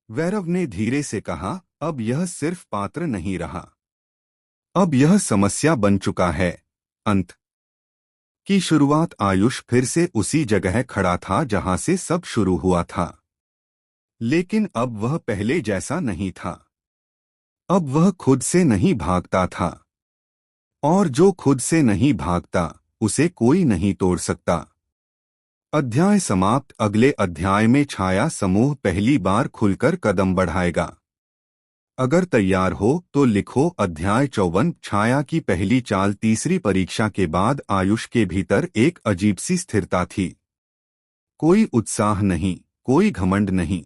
वैरव ने धीरे से कहा, अब यह सिर्फ पात्र नहीं रहा, अब यह समस्या बन चुका है। अंत की शुरुआत। आयुष फिर से उसी जगह खड़ा था जहां से सब शुरू हुआ था, लेकिन अब वह पहले जैसा नहीं था। अब वह खुद से नहीं भागता था, और जो खुद से नहीं भागता उसे कोई नहीं तोड़ सकता। अध्याय समाप्त। अगले अध्याय में छाया समूह पहली बार खुलकर कदम बढ़ाएगा। अगर तैयार हो तो लिखो। अध्याय 54। छाया की पहली चाल। तीसरी परीक्षा के बाद आयुष के भीतर एक अजीब सी स्थिरता थी। कोई उत्साह नहीं, कोई घमंड नहीं,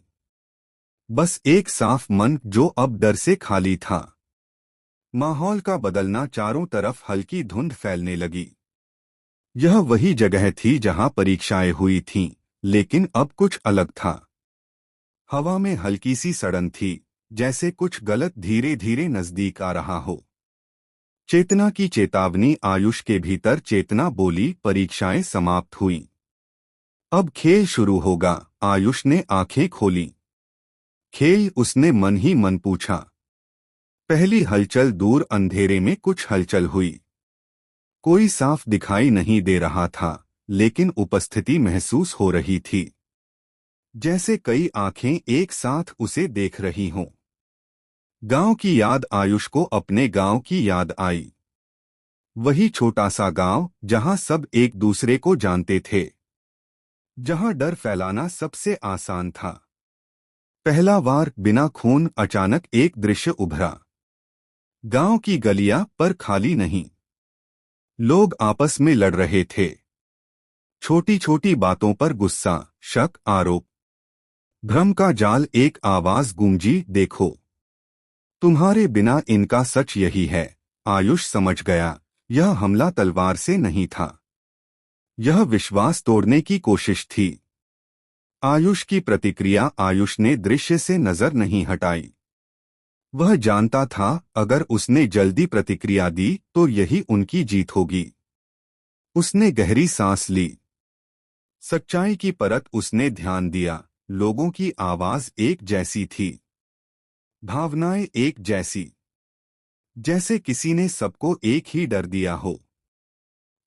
बस एक साफ मन जो अब डर से खाली था। माहौल का बदलना। चारों तरफ हल्की धुंध फैलने लगी। यह वही जगह थी जहां परीक्षाएं हुई थीं, लेकिन अब कुछ अलग था। हवा में हल्की सी सड़न थी, जैसे कुछ गलत धीरे धीरे नजदीक आ रहा हो। चेतना की चेतावनी। आयुष के भीतर चेतना बोली, परीक्षाएं समाप्त हुईं, अब खेल शुरू होगा। आयुष ने आंखें खोली। खेल? उसने मन ही मन पूछा। पहली हलचल। दूर अंधेरे में कुछ हलचल हुई। कोई साफ दिखाई नहीं दे रहा था, लेकिन उपस्थिति महसूस हो रही थी, जैसे कई आंखें एक साथ उसे देख रही हों। गांव की याद। आयुष को अपने गांव की याद आई। वही छोटा सा गांव जहां सब एक दूसरे को जानते थे, जहां डर फैलाना सबसे आसान था। पहला वार। बिना खून। अचानक एक दृश्य उभरा। गांव की गलियां, पर खाली नहीं। लोग आपस में लड़ रहे थे, छोटी छोटी बातों पर गुस्सा, शक, आरोप, भ्रम का जाल। एक आवाज गूंजी, देखो, तुम्हारे बिना इनका सच यही है। आयुष समझ गया, यह हमला तलवार से नहीं था, यह विश्वास तोड़ने की कोशिश थी। आयुष की प्रतिक्रिया। आयुष ने दृश्य से नजर नहीं हटाई। वह जानता था, अगर उसने जल्दी प्रतिक्रिया दी तो यही उनकी जीत होगी। उसने गहरी सांस ली। सच्चाई की परत। उसने ध्यान दिया, लोगों की आवाज एक जैसी थी, भावनाएं एक जैसी, जैसे किसी ने सबको एक ही डर दिया हो।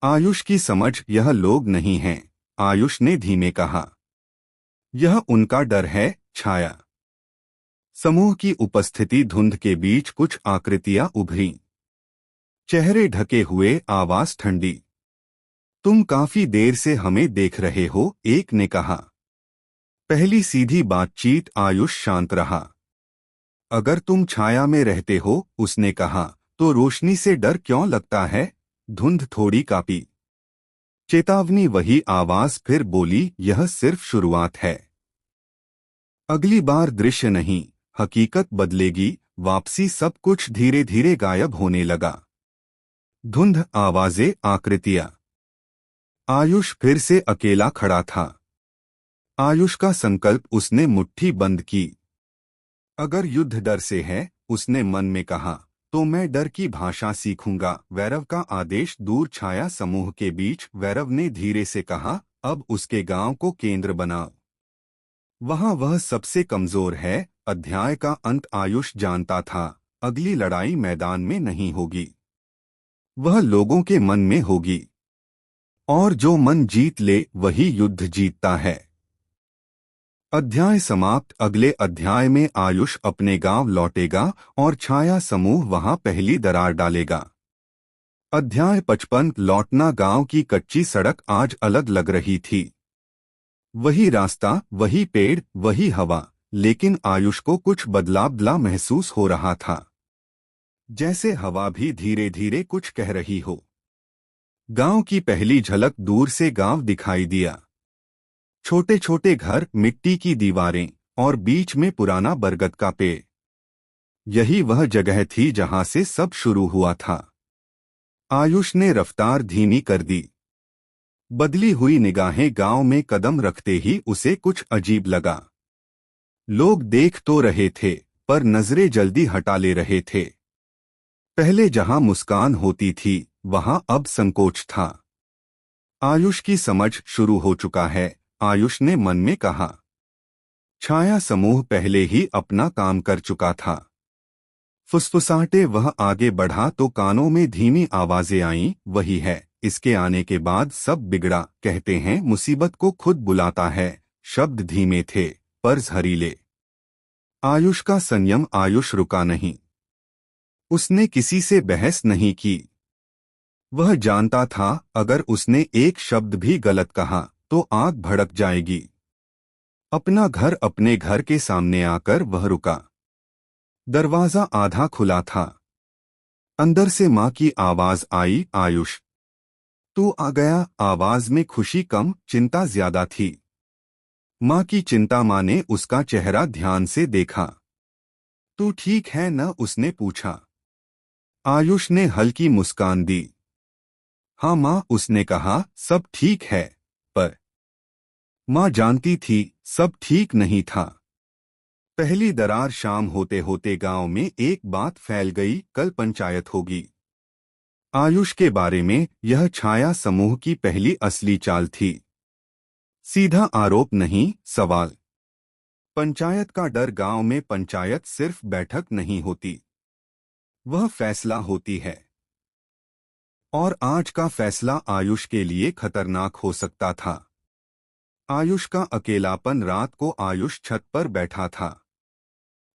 आयुष की समझ। यह लोग नहीं हैं, आयुष ने धीमे कहा, यह उनका डर है। छाया समूह की उपस्थिति धुंध के बीच कुछ आकृतियां उभरी। चेहरे ढके हुए, आवाज ठंडी। तुम काफी देर से हमें देख रहे हो, एक ने कहा। पहली सीधी बातचीत, आयुष शांत रहा। अगर तुम छाया में रहते हो, उसने कहा, तो रोशनी से डर क्यों लगता है? धुंध थोड़ी कांपी। चेतावनी, वही आवाज फिर बोली, यह सिर्फ शुरुआत है। अगली बार दृश्य नहीं, हकीकत बदलेगी। वापसी, सब कुछ धीरे धीरे गायब होने लगा। धुंध, आवाजें, आकृतियां। आयुष फिर से अकेला खड़ा था। आयुष का संकल्प, उसने मुट्ठी बंद की। अगर युद्ध डर से है, उसने मन में कहा, तो मैं डर की भाषा सीखूंगा। वैरव का आदेश, दूर छाया समूह के बीच वैरव ने धीरे से कहा, अब उसके गांव को केंद्र बनाओ। वहां वह सबसे कमजोर है। अध्याय का अंत, आयुष जानता था, अगली लड़ाई मैदान में नहीं होगी, वह लोगों के मन में होगी। और जो मन जीत ले, वही युद्ध जीतता है। अध्याय समाप्त। अगले अध्याय में आयुष अपने गांव लौटेगा और छाया समूह वहां पहली दरार डालेगा। अध्याय 55, लौटना। गांव की कच्ची सड़क आज अलग लग रही थी। वही रास्ता, वही पेड़, वही हवा, लेकिन आयुष को कुछ बदलाव महसूस हो रहा था। जैसे हवा भी धीरे धीरे कुछ कह रही हो। गांव की पहली झलक, दूर से गांव दिखाई दिया। छोटे छोटे घर, मिट्टी की दीवारें और बीच में पुराना बरगद का पेड़। यही वह जगह थी जहां से सब शुरू हुआ था। आयुष ने रफ्तार धीमी कर दी। बदली हुई निगाहें, गांव में कदम रखते ही उसे कुछ अजीब लगा। लोग देख तो रहे थे, पर नजरें जल्दी हटा ले रहे थे। पहले जहां मुस्कान होती थी, वहां अब संकोच था। आयुष की समझ शुरू हो चुका है, आयुष ने मन में कहा। छाया समूह पहले ही अपना काम कर चुका था। फुसफुसाहटे वह आगे बढ़ा तो कानों में धीमी आवाजें आईं, वही है, इसके आने के बाद सब बिगड़ा। कहते हैं मुसीबत को खुद बुलाता है। शब्द धीमे थे, पर जहरीले। आयुष का संयम। आयुष रुका नहीं। उसने किसी से बहस नहीं की। वह जानता था, अगर उसने एक शब्द भी गलत कहा, तो आग भड़क जाएगी। अपना घर, अपने घर के सामने आकर वह रुका। दरवाजा आधा खुला था। अंदर से माँ की आवाज आई, आयुष तू आ गया। आवाज में खुशी कम, चिंता ज्यादा थी। माँ की चिंता। माँ ने उसका चेहरा ध्यान से देखा। तू ठीक है न? उसने पूछा। आयुष ने हल्की मुस्कान दी। हाँ माँ, उसने कहा, सब ठीक है। पर माँ जानती थी, सब ठीक नहीं था। पहली दरार। शाम होते होते गांव में एक बात फैल गई, कल पंचायत होगी। आयुष के बारे में यह छाया समूह की पहली असली चाल थी। सीधा आरोप नहीं, सवाल। पंचायत का डर। गांव में पंचायत सिर्फ बैठक नहीं होती, वह फैसला होती है। और आज का फैसला आयुष के लिए खतरनाक हो सकता था। आयुष का अकेलापन। रात को आयुष छत पर बैठा था।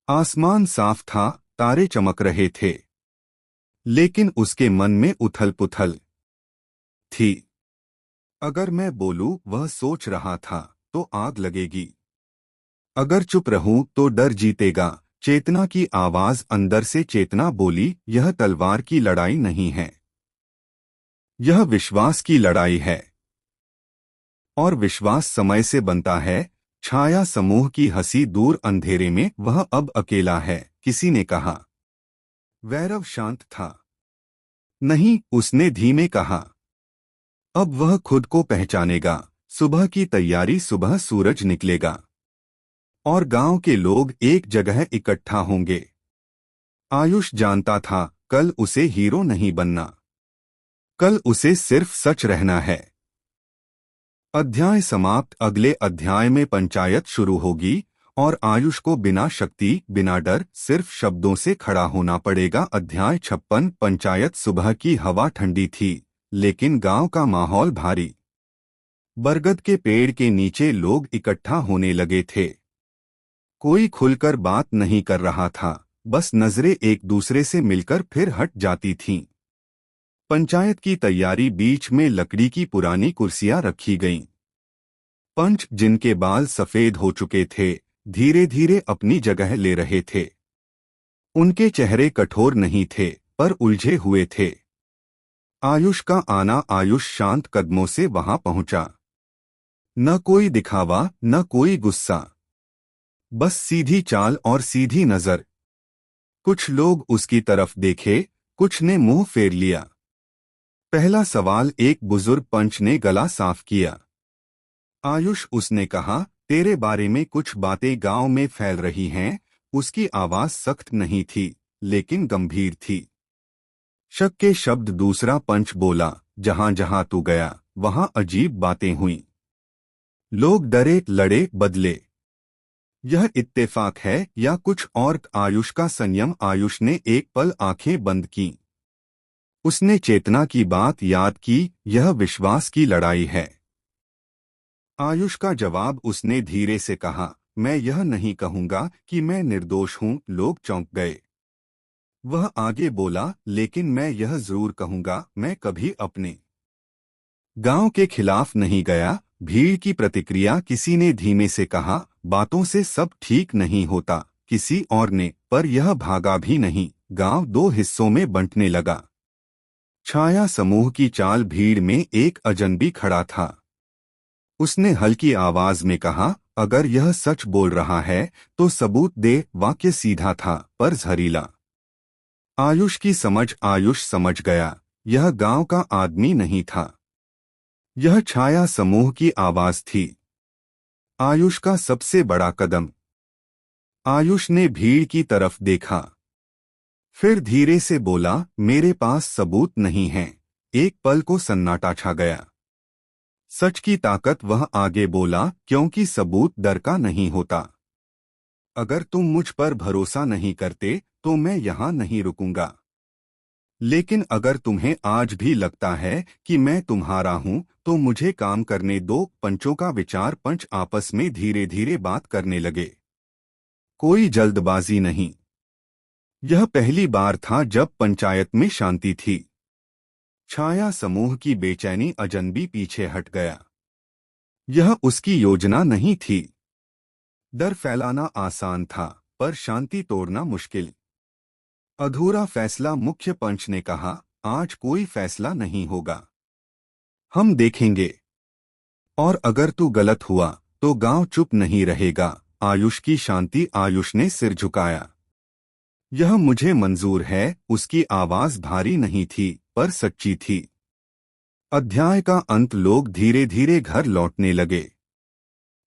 आसमान साफ था, तारे चमक रहे थे, लेकिन उसके मन में उथल पुथल थी। अगर मैं बोलूं, वह सोच रहा था, तो आग लगेगी। अगर चुप रहूं, तो डर जीतेगा। चेतना की आवाज। अंदर से चेतना बोली, यह तलवार की लड़ाई नहीं है, यह विश्वास की लड़ाई है। और विश्वास समय से बनता है। छाया समूह की हंसी दूर अंधेरे में। वह अब अकेला है, किसी ने कहा। वैरव शांत था। नहीं, उसने धीमे कहा। अब वह खुद को पहचानेगा। सुबह की तैयारी। सुबह सूरज निकलेगा और गांव के लोग एक जगह इकट्ठा होंगे। आयुष जानता था, कल उसे हीरो नहीं बनना, कल उसे सिर्फ सच रहना है। अध्याय समाप्त। अगले अध्याय में पंचायत शुरू होगी और आयुष को बिना शक्ति, बिना डर, सिर्फ शब्दों से खड़ा होना पड़ेगा। अध्याय 56। पंचायत। सुबह की हवा ठंडी थी, लेकिन गांव का माहौल भारी। बरगद के पेड़ के नीचे लोग इकट्ठा होने लगे थे। कोई खुलकर बात नहीं कर रहा था, बस नजरें एक दूसरे से मिलकर फिर हट जाती थीं। पंचायत की तैयारी बीच में लकड़ी की पुरानी कुर्सियां रखी गईं। पंच, जिनके बाल सफेद हो चुके थे, धीरे धीरे अपनी जगह ले रहे थे। उनके चेहरे कठोर नहीं थे, पर उलझे हुए थे। आयुष का आना। आयुष शांत कदमों से वहां पहुंचा। न कोई दिखावा, न कोई गुस्सा, बस सीधी चाल और सीधी नजर। कुछ लोग उसकी तरफ देखे, कुछ ने मुंह फेर लिया। पहला सवाल एक बुजुर्ग पंच ने गला साफ किया। आयुष, उसने कहा, तेरे बारे में कुछ बातें गांव में फैल रही हैं। उसकी आवाज सख्त नहीं थी, लेकिन गंभीर थी। शक के शब्द। दूसरा पंच बोला, जहां जहां तू गया, वहां अजीब बातें हुई। लोग डरे, लड़े, बदले। यह इत्तेफाक है या कुछ और? आयुष का संयम। आयुष ने एक पल आंखें बंद की। उसने चेतना की बात याद की। यह विश्वास की लड़ाई है। आयुष का जवाब। उसने धीरे से कहा, मैं यह नहीं कहूंगा कि मैं निर्दोष हूं। लोग चौंक गए। वह आगे बोला, लेकिन मैं यह जरूर कहूंगा, मैं कभी अपने गांव के खिलाफ नहीं गया। भीड़ की प्रतिक्रिया। किसी ने धीमे से कहा, बातों से सब ठीक नहीं होता। किसी और ने, पर यह भागा भी नहीं। गांव दो हिस्सों में बंटने लगा। छाया समूह की चाल। भीड़ में एक अजनबी खड़ा था। उसने हल्की आवाज में कहा, अगर यह सच बोल रहा है तो सबूत दे। वाक्य सीधा था, पर जहरीला। आयुष की समझ। आयुष समझ गया, यह गांव का आदमी नहीं था, यह छाया समूह की आवाज थी। आयुष का सबसे बड़ा कदम। आयुष ने भीड़ की तरफ देखा, फिर धीरे से बोला, मेरे पास सबूत नहीं है। एक पल को सन्नाटा छा गया। सच की ताकत। वह आगे बोला, क्योंकि सबूत डर का नहीं होता। अगर तुम मुझ पर भरोसा नहीं करते तो मैं यहां नहीं रुकूंगा। लेकिन अगर तुम्हें आज भी लगता है कि मैं तुम्हारा हूं, तो मुझे काम करने दो। पंचों का विचार। पंच आपस में धीरे धीरे बात करने लगे। कोई जल्दबाजी नहीं। यह पहली बार था जब पंचायत में शांति थी। छाया समूह की बेचैनी। अजनबी पीछे हट गया। यह उसकी योजना नहीं थी। डर फैलाना आसान था, पर शांति तोड़ना मुश्किल। अधूरा फैसला। मुख्य पंच ने कहा, आज कोई फैसला नहीं होगा, हम देखेंगे। और अगर तू गलत हुआ तो गांव चुप नहीं रहेगा। आयुष की शांति। आयुष ने सिर झुकाया। यह मुझे मंजूर है। उसकी आवाज भारी नहीं थी, पर सच्ची थी। अध्याय का अंत। लोग धीरे धीरे घर लौटने लगे।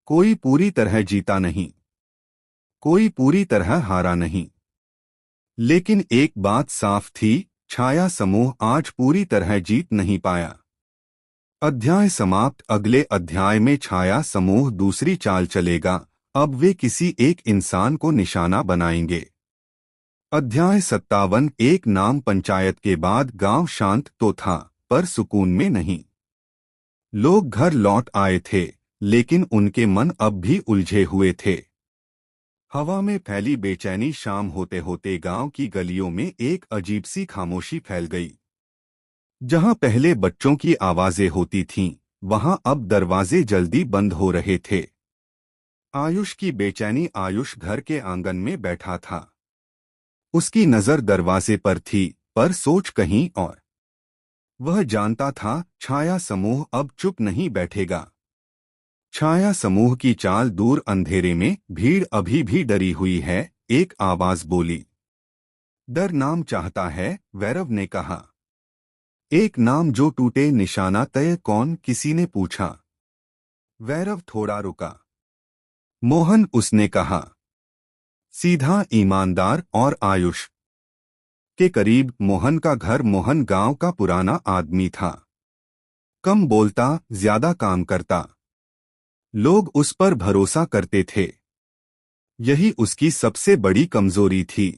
कोई पूरी तरह जीता नहीं, कोई पूरी तरह हारा नहीं। लेकिन एक बात साफ थी, छाया समूह आज पूरी तरह जीत नहीं पाया। अध्याय समाप्त। अगले अध्याय में छाया समूह दूसरी चाल चलेगा। अब वे किसी एक इंसान को निशाना बनाएंगे। अध्याय 57। एक नाम। पंचायत के बाद गांव शांत तो था, पर सुकून में नहीं। लोग घर लौट आए थे, लेकिन उनके मन अब भी उलझे हुए थे। हवा में फैली बेचैनी। शाम होते होते गांव की गलियों में एक अजीब सी खामोशी फैल गई। जहां पहले बच्चों की आवाजें होती थीं, वहां अब दरवाजे जल्दी बंद हो रहे थे। आयुष की बेचैनी। आयुष घर के आंगन में बैठा था। उसकी नजर दरवाजे पर थी, पर सोच कहीं और। वह जानता था, छाया समूह अब चुप नहीं बैठेगा। छाया समूह की चाल। दूर अंधेरे में भीड़ अभी भी डरी हुई है। एक आवाज बोली, डर नाम चाहता है। वैरव ने कहा, एक नाम जो टूटे। निशाना तय। कौन? किसी ने पूछा। वैरव थोड़ा रुका। मोहन, उसने कहा, सीधा, ईमानदार और आयुष के करीब। मोहन का घर। मोहन गांव का पुराना आदमी था, कम बोलता, ज्यादा काम करता। लोग उस पर भरोसा करते थे। यही उसकी सबसे बड़ी कमजोरी थी।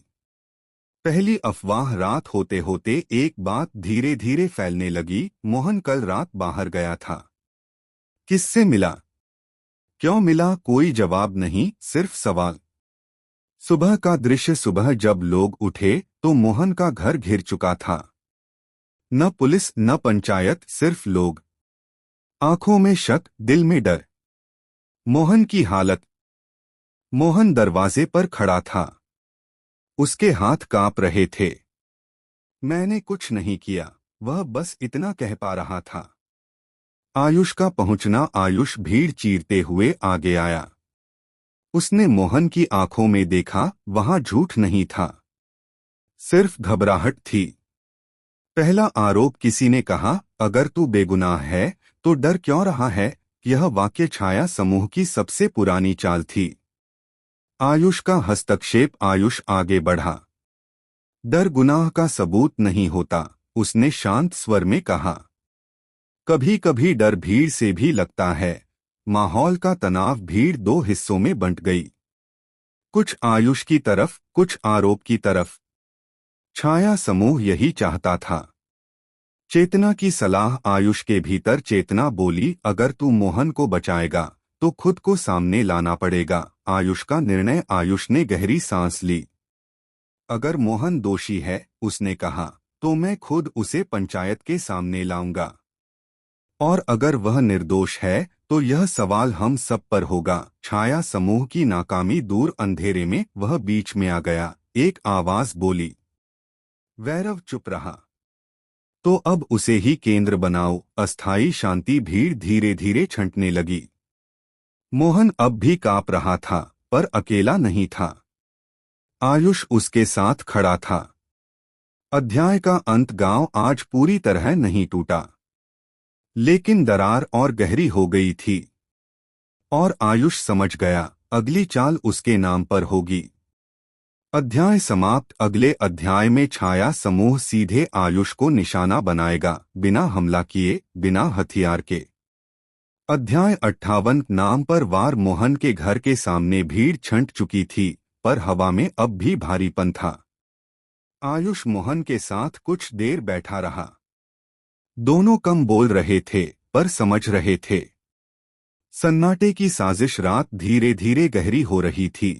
पहली अफवाह। रात होते होते एक बात धीरे धीरे फैलने लगी। मोहन कल रात बाहर गया था। किससे मिला? क्यों मिला? कोई जवाब नहीं, सिर्फ सवाल। सुबह का दृश्य। सुबह जब लोग उठे तो मोहन का घर घिर चुका था। न पुलिस न पंचायत, सिर्फ लोग। आंखों में शक, दिल में डर। मोहन की हालत। मोहन दरवाजे पर खड़ा था। उसके हाथ कांप रहे थे। मैंने कुछ नहीं किया, वह बस इतना कह पा रहा था। आयुष का पहुंचना। आयुष भीड़ चीरते हुए आगे आया। उसने मोहन की आंखों में देखा, वहां झूठ नहीं था, सिर्फ घबराहट थी। पहला आरोप। किसी ने कहा, अगर तू बेगुनाह है तो डर क्यों रहा है? यह वाक्य छाया समूह की सबसे पुरानी चाल थी। आयुष का हस्तक्षेप। आयुष आगे बढ़ा। डर गुनाह का सबूत नहीं होता, उसने शांत स्वर में कहा। कभी कभी डर भीड़ से भी लगता है। माहौल का तनाव। भीड़ दो हिस्सों में बंट गई, कुछ आयुष की तरफ, कुछ आरोप की तरफ। छाया समूह यही चाहता था। चेतना की सलाह। आयुष के भीतर चेतना बोली, अगर तू मोहन को बचाएगा तो खुद को सामने लाना पड़ेगा। आयुष का निर्णय। आयुष ने गहरी सांस ली। अगर मोहन दोषी है, उसने कहा, तो मैं खुद उसे पंचायत के सामने लाऊंगा। और अगर वह निर्दोष है तो यह सवाल हम सब पर होगा। छाया समूह की नाकामी दूर अंधेरे में। वह बीच में आ गया। एक आवाज बोली। वैरव चुप रहा। तो अब उसे ही केंद्र बनाओ। अस्थायी शांति। भीड़ धीरे धीरे छंटने लगी। मोहन अब भी कांप रहा था, पर अकेला नहीं था। आयुष उसके साथ खड़ा था। अध्याय का अंत। गांव आज पूरी तरह नहीं टूटा, लेकिन दरार और गहरी हो गई थी। और आयुष समझ गया, अगली चाल उसके नाम पर होगी। अध्याय समाप्त। अगले अध्याय में छाया समूह सीधे आयुष को निशाना बनाएगा, बिना हमला किए, बिना हथियार के। अध्याय 58। नाम पर वार। मोहन के घर के सामने भीड़ छंट चुकी थी, पर हवा में अब भी भारीपन था। आयुष मोहन के साथ कुछ देर बैठा रहा। दोनों कम बोल रहे थे, पर समझ रहे थे। सन्नाटे की साजिश। रात धीरे धीरे गहरी हो रही थी।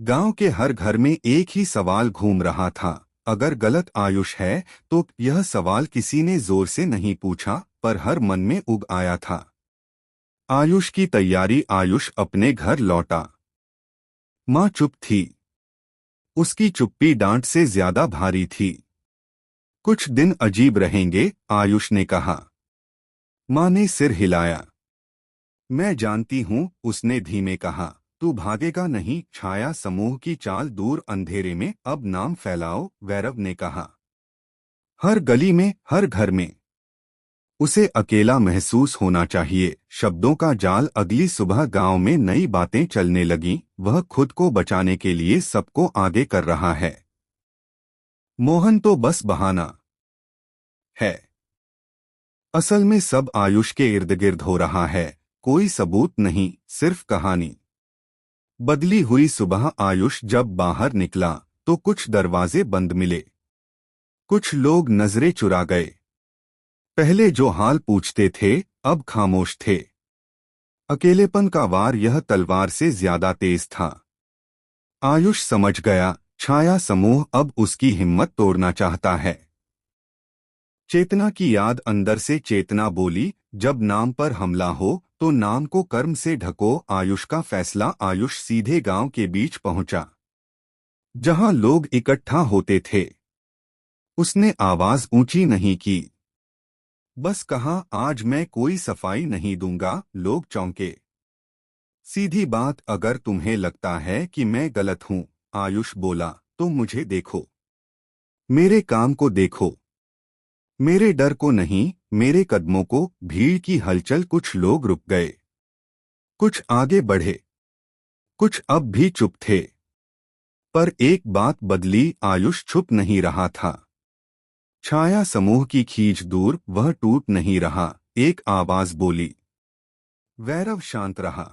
गांव के हर घर में एक ही सवाल घूम रहा था, अगर गलत आयुष है तो? यह सवाल किसी ने जोर से नहीं पूछा, पर हर मन में उग आया था। आयुष की तैयारी। आयुष अपने घर लौटा। माँ चुप थी। उसकी चुप्पी डांट से ज्यादा भारी थी। कुछ दिन अजीब रहेंगे, आयुष ने कहा। माँ ने सिर हिलाया। मैं जानती हूँ, उसने धीमे कहा। तू भागेगा नहीं। छाया समूह की चाल। दूर अंधेरे में अब नाम फैलाओ, वैरव ने कहा। हर गली में, हर घर में। उसे अकेला महसूस होना चाहिए। शब्दों का जाल। अगली सुबह गांव में नई बातें चलने लगीं। वह खुद को बचाने के लिए सबको आगे कर रहा है। मोहन तो बस बहाना है। असल में सब आयुष के इर्द गिर्द हो रहा है। कोई सबूत नहीं, सिर्फ कहानी। बदली हुई सुबह। आयुष जब बाहर निकला तो कुछ दरवाजे बंद मिले। कुछ लोग नजरें चुरा गए। पहले जो हाल पूछते थे, अब खामोश थे। अकेलेपन का वार। यह तलवार से ज्यादा तेज था। आयुष समझ गया, छाया समूह अब उसकी हिम्मत तोड़ना चाहता है। चेतना की याद। अंदर से चेतना बोली, जब नाम पर हमला हो तो नाम को कर्म से ढको। आयुष का फैसला। आयुष सीधे गांव के बीच पहुंचा, जहां लोग इकट्ठा होते थे। उसने आवाज ऊंची नहीं की, बस कहा, आज मैं कोई सफाई नहीं दूंगा। लोग चौंके। सीधी बात। अगर तुम्हें लगता है कि मैं गलत हूं, आयुष बोला, तो मुझे देखो, मेरे काम को देखो, मेरे डर को नहीं, मेरे कदमों को। भीड़ की हलचल। कुछ लोग रुक गए, कुछ आगे बढ़े, कुछ अब भी चुप थे। पर एक बात बदली। आयुष छुप नहीं रहा था। छाया समूह की खींच दूर। वह टूट नहीं रहा। एक आवाज बोली। वैरव शांत रहा।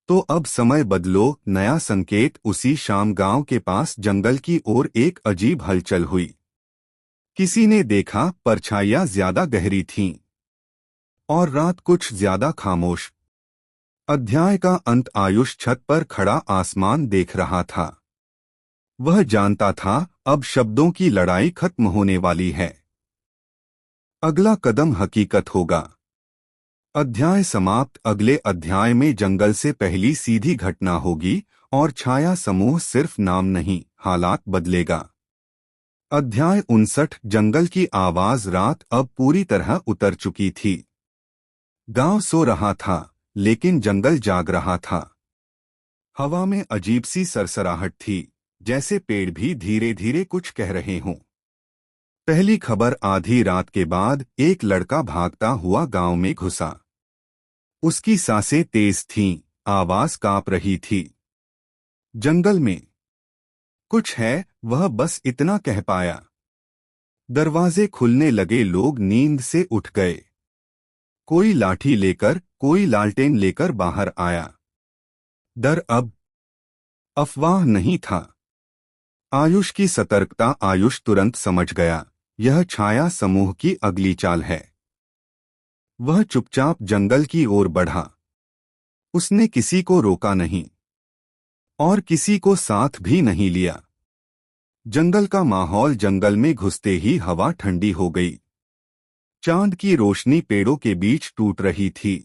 तो अब समय बदलो। नया संकेत। उसी शाम गांव के पास जंगल की ओर एक अजीब हलचल हुई। किसी ने देखा, परछाइयां ज्यादा गहरी थीं और रात कुछ ज्यादा खामोश। अध्याय का अंत। आयुष छत पर खड़ा आसमान देख रहा था। वह जानता था अब शब्दों की लड़ाई खत्म होने वाली है। अगला कदम हकीकत होगा। अध्याय समाप्त। अगले अध्याय में जंगल से पहली सीधी घटना होगी और छाया समूह सिर्फ नाम नहीं, हालात बदलेगा। अध्याय 59। जंगल की आवाज। रात अब पूरी तरह उतर चुकी थी। गांव सो रहा था, लेकिन जंगल जाग रहा था। हवा में अजीब सी सरसराहट थी, जैसे पेड़ भी धीरे धीरे कुछ कह रहे हों। पहली खबर। आधी रात के बाद एक लड़का भागता हुआ गांव में घुसा। उसकी सांसें तेज थीं, आवाज कांप रही थी। जंगल में कुछ है, वह बस इतना कह पाया। दरवाजे खुलने लगे। लोग नींद से उठ गए। कोई लाठी लेकर, कोई लालटेन लेकर बाहर आया। डर अब अफवाह नहीं था। आयुष की सतर्कता। आयुष तुरंत समझ गया, यह छाया समूह की अगली चाल है। वह चुपचाप जंगल की ओर बढ़ा। उसने किसी को रोका नहीं और किसी को साथ भी नहीं लिया। जंगल का माहौल। जंगल में घुसते ही हवा ठंडी हो गई। चांद की रोशनी पेड़ों के बीच टूट रही थी।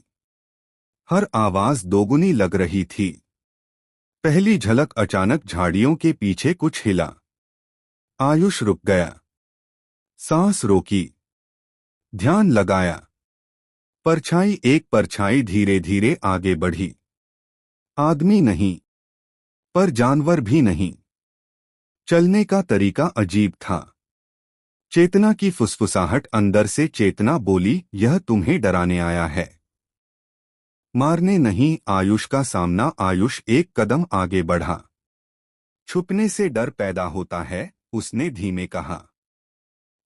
हर आवाज दोगुनी लग रही थी। पहली झलक। अचानक झाड़ियों के पीछे कुछ हिला। आयुष रुक गया। सांस रोकी। ध्यान लगाया। परछाई। एक परछाई धीरे धीरे आगे बढ़ी। आदमी नहीं, पर जानवर भी नहीं। चलने का तरीका अजीब था। चेतना की फुसफुसाहट। अंदर से चेतना बोली, यह तुम्हें डराने आया है, मारने नहीं। आयुष का सामना। आयुष एक कदम आगे बढ़ा। छुपने से डर पैदा होता है, उसने धीमे कहा।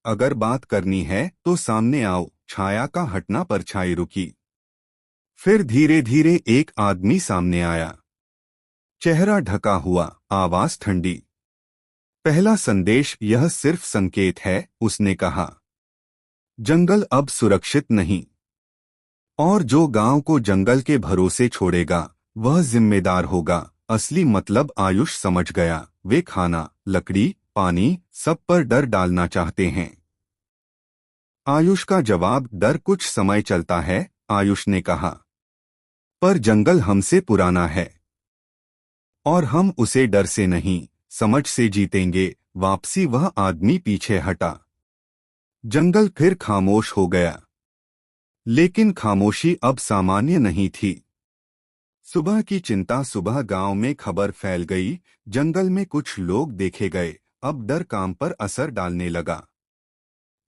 अगर बात करनी है तो सामने आओ। छाया का हटना। परछाई रुकी। फिर धीरे धीरे एक आदमी सामने आया। चेहरा ढका हुआ, आवाज ठंडी। पहला संदेश। यह सिर्फ संकेत है, उसने कहा। जंगल अब सुरक्षित नहीं, और जो गांव को जंगल के भरोसे छोड़ेगा वह जिम्मेदार होगा। असली मतलब आयुष समझ गया। वे खाना, लकड़ी, पानी, सब पर डर डालना चाहते हैं। आयुष का जवाब। डर कुछ समय चलता है, आयुष ने कहा, पर जंगल हमसे पुराना है और हम उसे डर से नहीं, समझ से जीतेंगे। वापसी। वह आदमी पीछे हटा। जंगल फिर खामोश हो गया, लेकिन खामोशी अब सामान्य नहीं थी। सुबह की चिंता। सुबह गांव में खबर फैल गई, जंगल में कुछ लोग देखे गए। अब डर काम पर असर डालने लगा।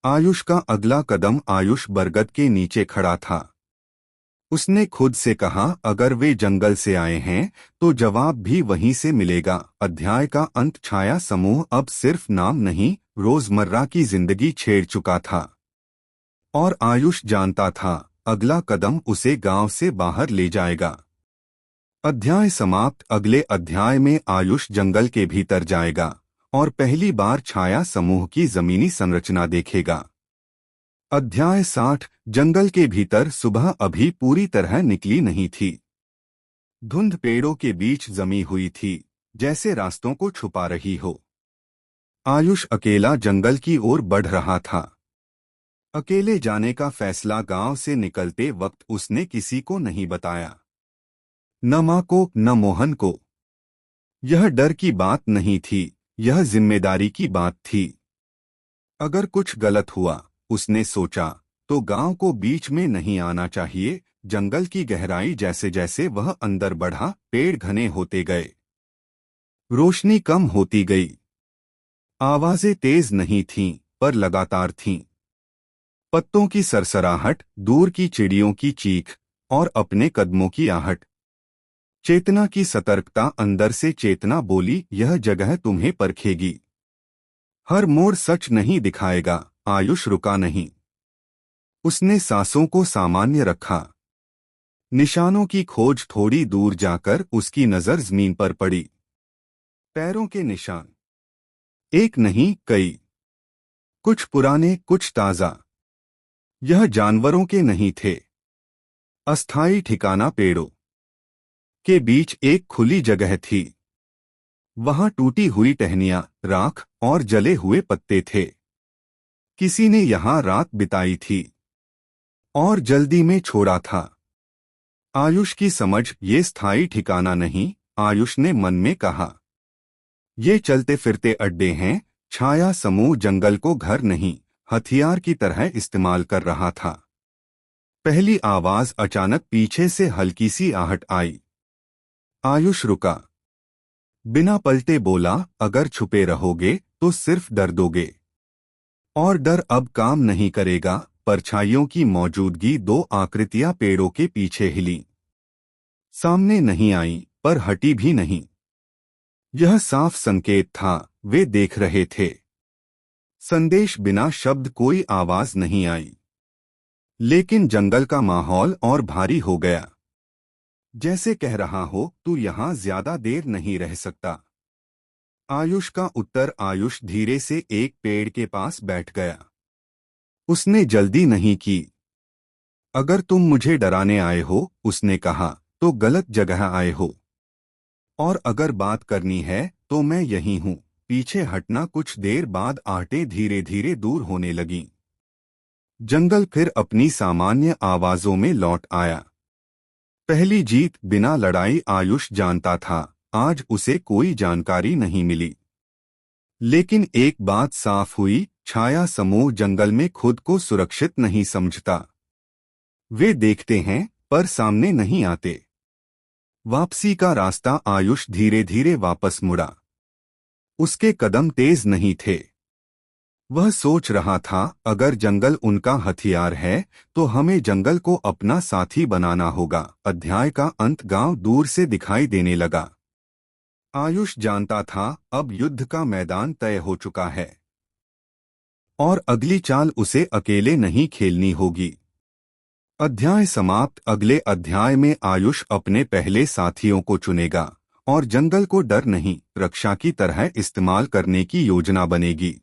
आयुष का अगला कदम। आयुष बरगद के नीचे खड़ा था। उसने खुद से कहा, अगर वे जंगल से आए हैं तो जवाब भी वहीं से मिलेगा। अध्याय का अंत। छाया समूह अब सिर्फ नाम नहीं, रोजमर्रा की जिंदगी छेड़ चुका था। और आयुष जानता था, अगला कदम उसे गांव से बाहर ले जाएगा। अध्याय समाप्त। अगले अध्याय में आयुष जंगल के भीतर जाएगा और पहली बार छाया समूह की जमीनी संरचना देखेगा। अध्याय 60। जंगल के भीतर। सुबह अभी पूरी तरह निकली नहीं थी। धुंध पेड़ों के बीच जमी हुई थी, जैसे रास्तों को छुपा रही हो। आयुष अकेला जंगल की ओर बढ़ रहा था। अकेले जाने का फैसला। गांव से निकलते वक्त उसने किसी को नहीं बताया, न मां को, न मोहन को। यह डर की बात नहीं थी, यह जिम्मेदारी की बात थी। अगर कुछ गलत हुआ, उसने सोचा, तो गांव को बीच में नहीं आना चाहिए। जंगल की गहराई। जैसे जैसे वह अंदर बढ़ा, पेड़ घने होते गए, रोशनी कम होती गई। आवाजें तेज नहीं थीं, पर लगातार थीं। पत्तों की सरसराहट, दूर की चिड़ियों की चीख, और अपने कदमों की आहट। चेतना की सतर्कता। अंदर से चेतना बोली, यह जगह तुम्हें परखेगी। हर मोड़ सच नहीं दिखाएगा। आयुष रुका नहीं। उसने सांसों को सामान्य रखा। निशानों की खोज। थोड़ी दूर जाकर उसकी नजर जमीन पर पड़ी। पैरों के निशान। एक नहीं, कई। कुछ पुराने, कुछ ताजा। यह जानवरों के नहीं थे। अस्थायी ठिकाना। पेड़ों के बीच एक खुली जगह थी। वहां टूटी हुई टहनियां, राख और जले हुए पत्ते थे। किसी ने यहां रात बिताई थी और जल्दी में छोड़ा था। आयुष की समझ ये स्थायी ठिकाना नहीं, आयुष ने मन में कहा। ये चलते फिरते अड्डे हैं। छाया समूह जंगल को घर नहीं, हथियार की तरह इस्तेमाल कर रहा था। पहली आवाज अचानक पीछे से हल्की सी आहट आई। आयुष रुका। बिना पलटे बोला, अगर छुपे रहोगे तो सिर्फ डर दोगे। और डर अब काम नहीं करेगा। परछाइयों की मौजूदगी, दो आकृतियां पेड़ों के पीछे हिली। सामने नहीं आई, पर हटी भी नहीं। यह साफ संकेत था, वे देख रहे थे। संदेश बिना शब्द, कोई आवाज नहीं आई। लेकिन जंगल का माहौल और भारी हो गया। जैसे कह रहा हो, तू यहां ज्यादा देर नहीं रह सकता। आयुष का उत्तर। आयुष धीरे से एक पेड़ के पास बैठ गया। उसने जल्दी नहीं की। अगर तुम मुझे डराने आए हो, उसने कहा, तो गलत जगह आए हो। और अगर बात करनी है तो मैं यहीं हूं। पीछे हटना। कुछ देर बाद आहटें धीरे धीरे दूर होने लगीं। जंगल फिर अपनी सामान्य आवाजों में लौट आया। पहली जीत बिना लड़ाई। आयुष जानता था, आज उसे कोई जानकारी नहीं मिली। लेकिन एक बात साफ हुई, छाया समूह जंगल में खुद को सुरक्षित नहीं समझता। वे देखते हैं, पर सामने नहीं आते। वापसी का रास्ता। आयुष धीरे धीरे वापस मुड़ा। उसके कदम तेज नहीं थे। वह सोच रहा था, अगर जंगल उनका हथियार है तो हमें जंगल को अपना साथी बनाना होगा। अध्याय का अंत। गांव दूर से दिखाई देने लगा। आयुष जानता था, अब युद्ध का मैदान तय हो चुका है और अगली चाल उसे अकेले नहीं खेलनी होगी। अध्याय समाप्त। अगले अध्याय में आयुष अपने पहले साथियों को चुनेगा और जंगल को डर नहीं, रक्षा की तरह इस्तेमाल करने की योजना बनेगी।